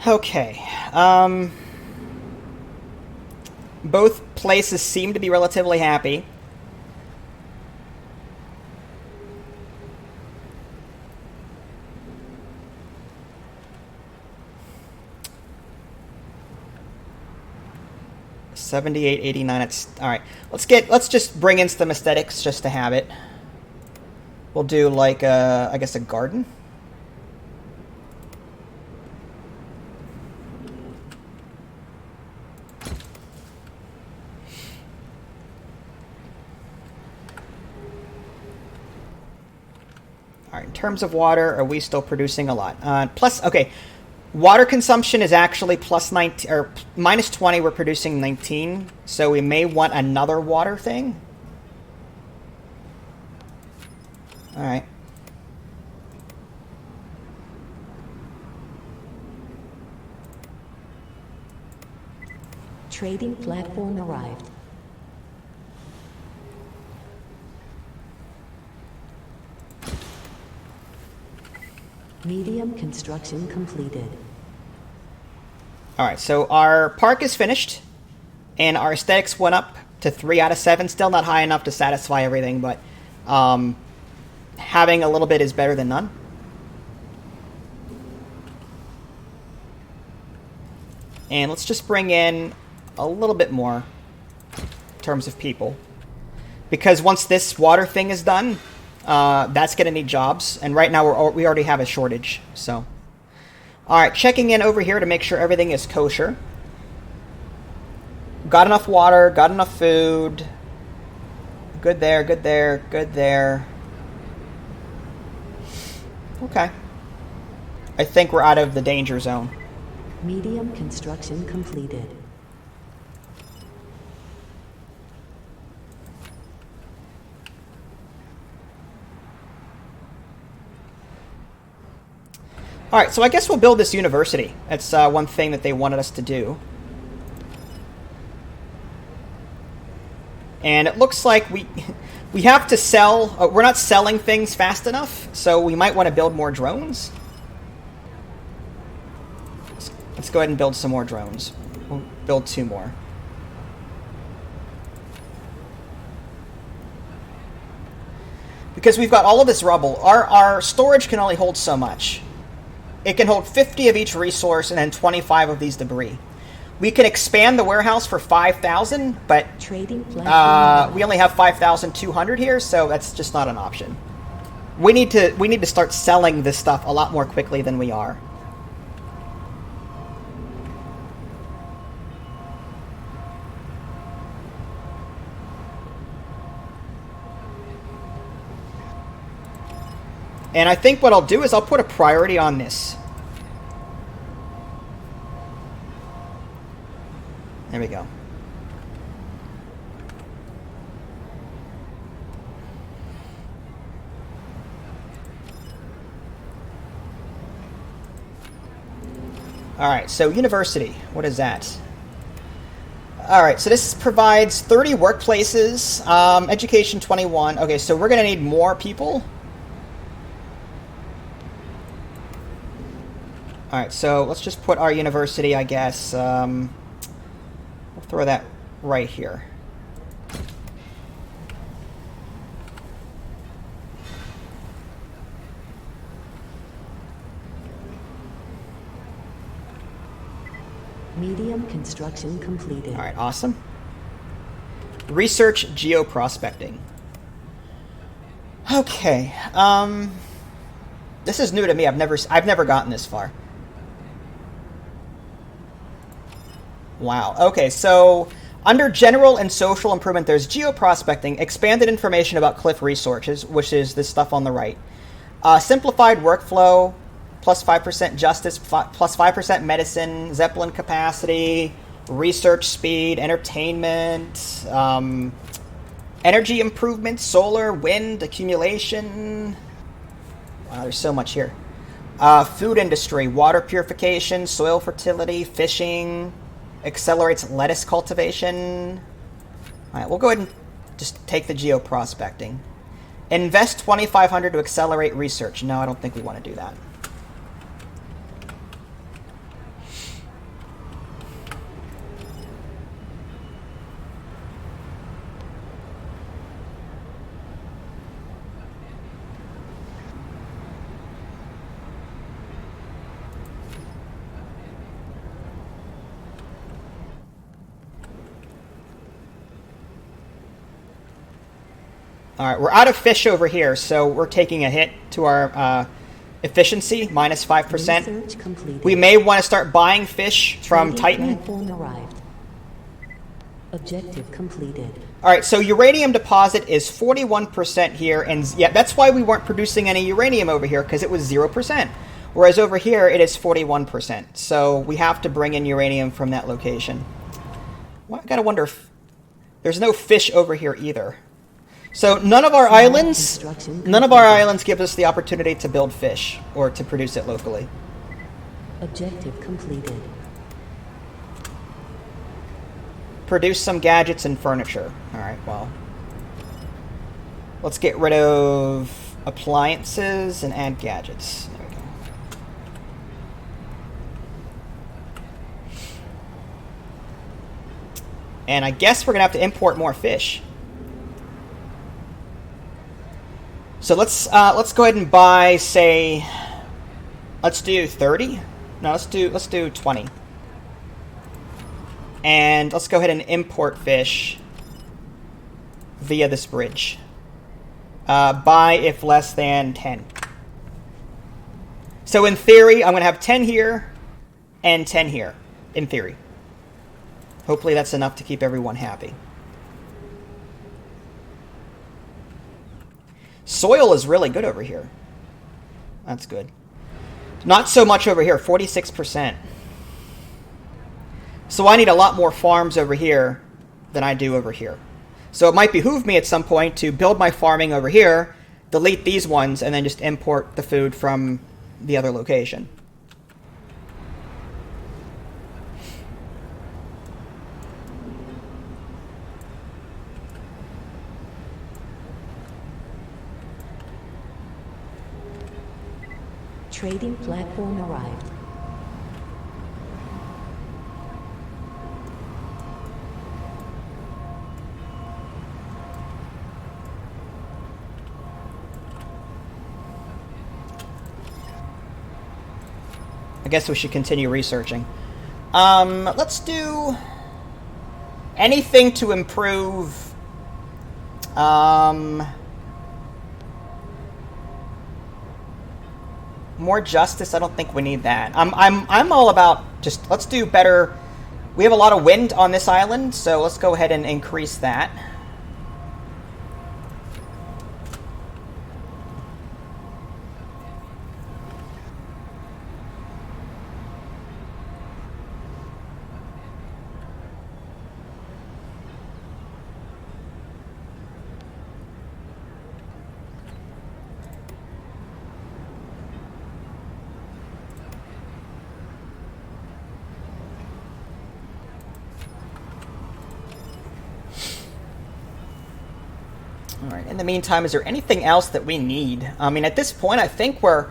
Okay. Both places seem to be relatively happy. $78, $89. It's all right. Let's just bring in some aesthetics just to have it. We'll do like I guess a garden. All right, in terms of water, are we still producing a lot? Plus, okay, water consumption is actually plus 19 or minus 20. We're producing 19, so we may want another water thing. All right. Trading platform arrived. Medium construction completed. All right, so our park is finished, and our aesthetics went up to 3 out of 7. Still not high enough to satisfy everything, but having a little bit is better than none. And let's just bring in a little bit more in terms of people. Because once this water thing is done, that's going to need jobs. And right now we already have a shortage. So, all right, checking in over here to make sure everything is kosher. Got enough water, got enough food. Good there, good there, good there. Okay. I think we're out of the danger zone. Medium construction completed. All right, so I guess we'll build this university. That's one thing that they wanted us to do. And it looks like we have to sell. We're not selling things fast enough, so we might want to build more drones. Let's go ahead and build some more drones. We'll build 2 more. Because we've got all of this rubble, our storage can only hold so much. It can hold 50 of each resource and then 25 of these debris. We can expand the warehouse for 5,000, but we only have 5,200 here, so that's just not an option. We need to start selling this stuff a lot more quickly than we are. And I think what I'll do is I'll put a priority on this. There we go. All right, so university, what is that? All right, so this provides 30 workplaces, education 21. Okay, so we're gonna need more people. All right, so let's just put our university, I guess. We'll throw that right here. Medium construction completed. All right, awesome. Research geoprospecting. Okay, this is new to me. I've never gotten this far. Wow. Okay, so under general and social improvement, there's geoprospecting, expanded information about cliff resources, which is this stuff on the right. Simplified workflow, plus 5% justice, plus 5% medicine, Zeppelin capacity, research speed, entertainment, energy improvement, solar, wind, accumulation. Wow, there's so much here. Food industry, water purification, soil fertility, fishing, accelerates lettuce cultivation. All right, we'll go ahead and just take the geoprospecting. Invest 2,500 to accelerate research. No, I don't think we want to do that. All right, we're out of fish over here, so we're taking a hit to our efficiency, minus 5%. We may want to start buying fish from Titan. Platform arrived. Objective completed. Alright, so uranium deposit is 41% here, and yeah, that's why we weren't producing any uranium over here, because it was 0%. Whereas over here, it is 41%. So we have to bring in uranium from that location. Well, I gotta wonder if... There's no fish over here either. So none of our islands give us the opportunity to build fish, or to produce it locally. Objective completed. Produce some gadgets and furniture. Alright, well. Let's get rid of appliances and add gadgets. There we go. And I guess we're going to have to import more fish. So let's go ahead and buy, say, let's do 30? No, let's do 20. And let's go ahead and import fish via this bridge. Buy if less than 10. So in theory, I'm going to have 10 here and 10 here, in theory. Hopefully that's enough to keep everyone happy. Soil is really good over here. That's good. Not so much over here, 46%. So I need a lot more farms over here than I do over here. So it might behoove me at some point to build my farming over here, delete these ones, and then just import the food from the other location. Trading platform arrived. I guess we should continue researching. Let's do anything to improve. More justice. I don't think we need that. I'm all about just let's do better. We have a lot of wind on this island, so let's go ahead and increase that. Alright, in the meantime, is there anything else that we need? I mean, at this point, I think we're...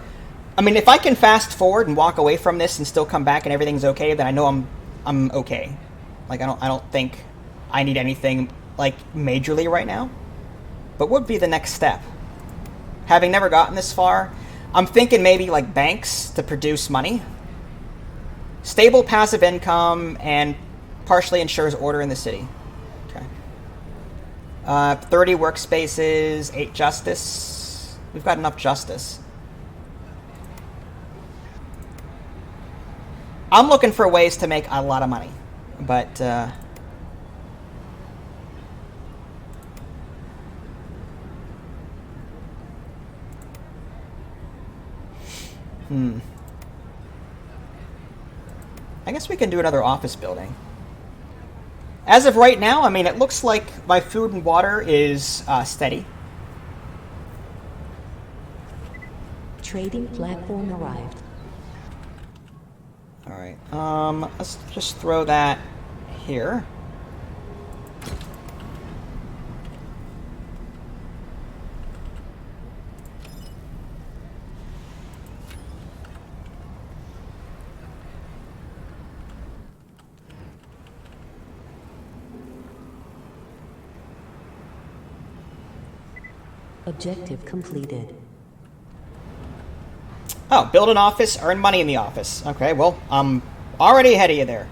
I mean, if I can fast forward and walk away from this and still come back and everything's okay, then I know I'm okay. Like, I don't think I need anything, like, majorly right now. But what would be the next step? Having never gotten this far, I'm thinking maybe, like, banks to produce money. Stable passive income and partially ensures order in the city. 30 workspaces, 8 justice. We've got enough justice. I'm looking for ways to make a lot of money, but I guess we can do another office building. As of right now, I mean, it looks like my food and water is steady. Trading platform arrived. Alright, let's just throw that here. Objective completed. Oh, build an office, earn money in the office. Okay, well, I'm already ahead of you there.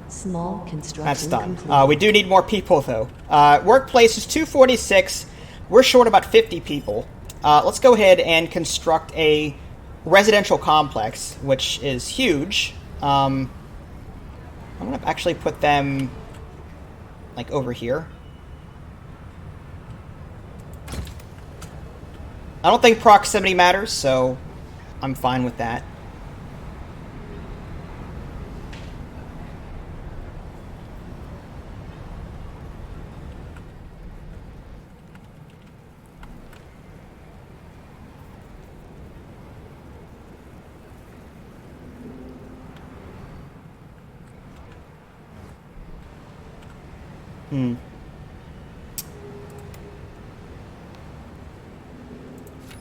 Small construction That's done. complete. We do need more people, though. Workplace is 246. We're short about 50 people. Let's go ahead and construct a residential complex, which is huge. I'm going to actually put them like over here. I don't think proximity matters, so I'm fine with that.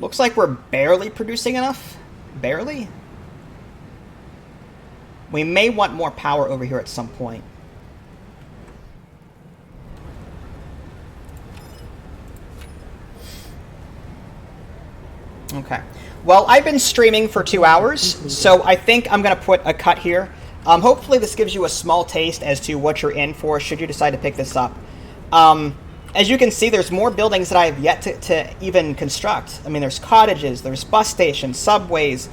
Looks like we're barely producing enough. Barely? We may want more power over here at some point. Okay. Well, I've been streaming for 2 hours, so I think I'm going to put a cut here. Hopefully this gives you a small taste as to what you're in for should you decide to pick this up. As you can see, there's more buildings that I have yet to even construct. I mean, there's cottages, there's bus stations, subways,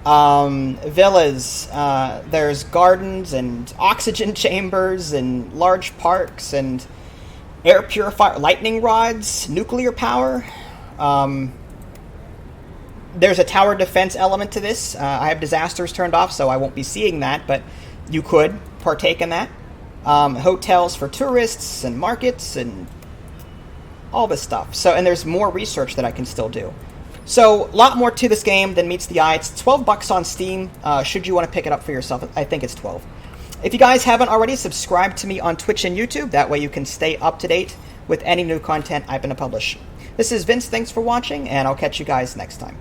villas, there's gardens and oxygen chambers and large parks and air purifier, lightning rods, nuclear power. There's a tower defense element to this. I have disasters turned off, so I won't be seeing that, but you could partake in that. Hotels for tourists and markets and all this stuff. So, and there's more research that I can still do. So, a lot more to this game than meets the eye. It's 12 bucks on Steam. Should you want to pick it up for yourself, I think it's 12. If you guys haven't already, subscribe to me on Twitch and YouTube. That way you can stay up to date with any new content I'm going to publish. This is Vince. Thanks for watching, and I'll catch you guys next time.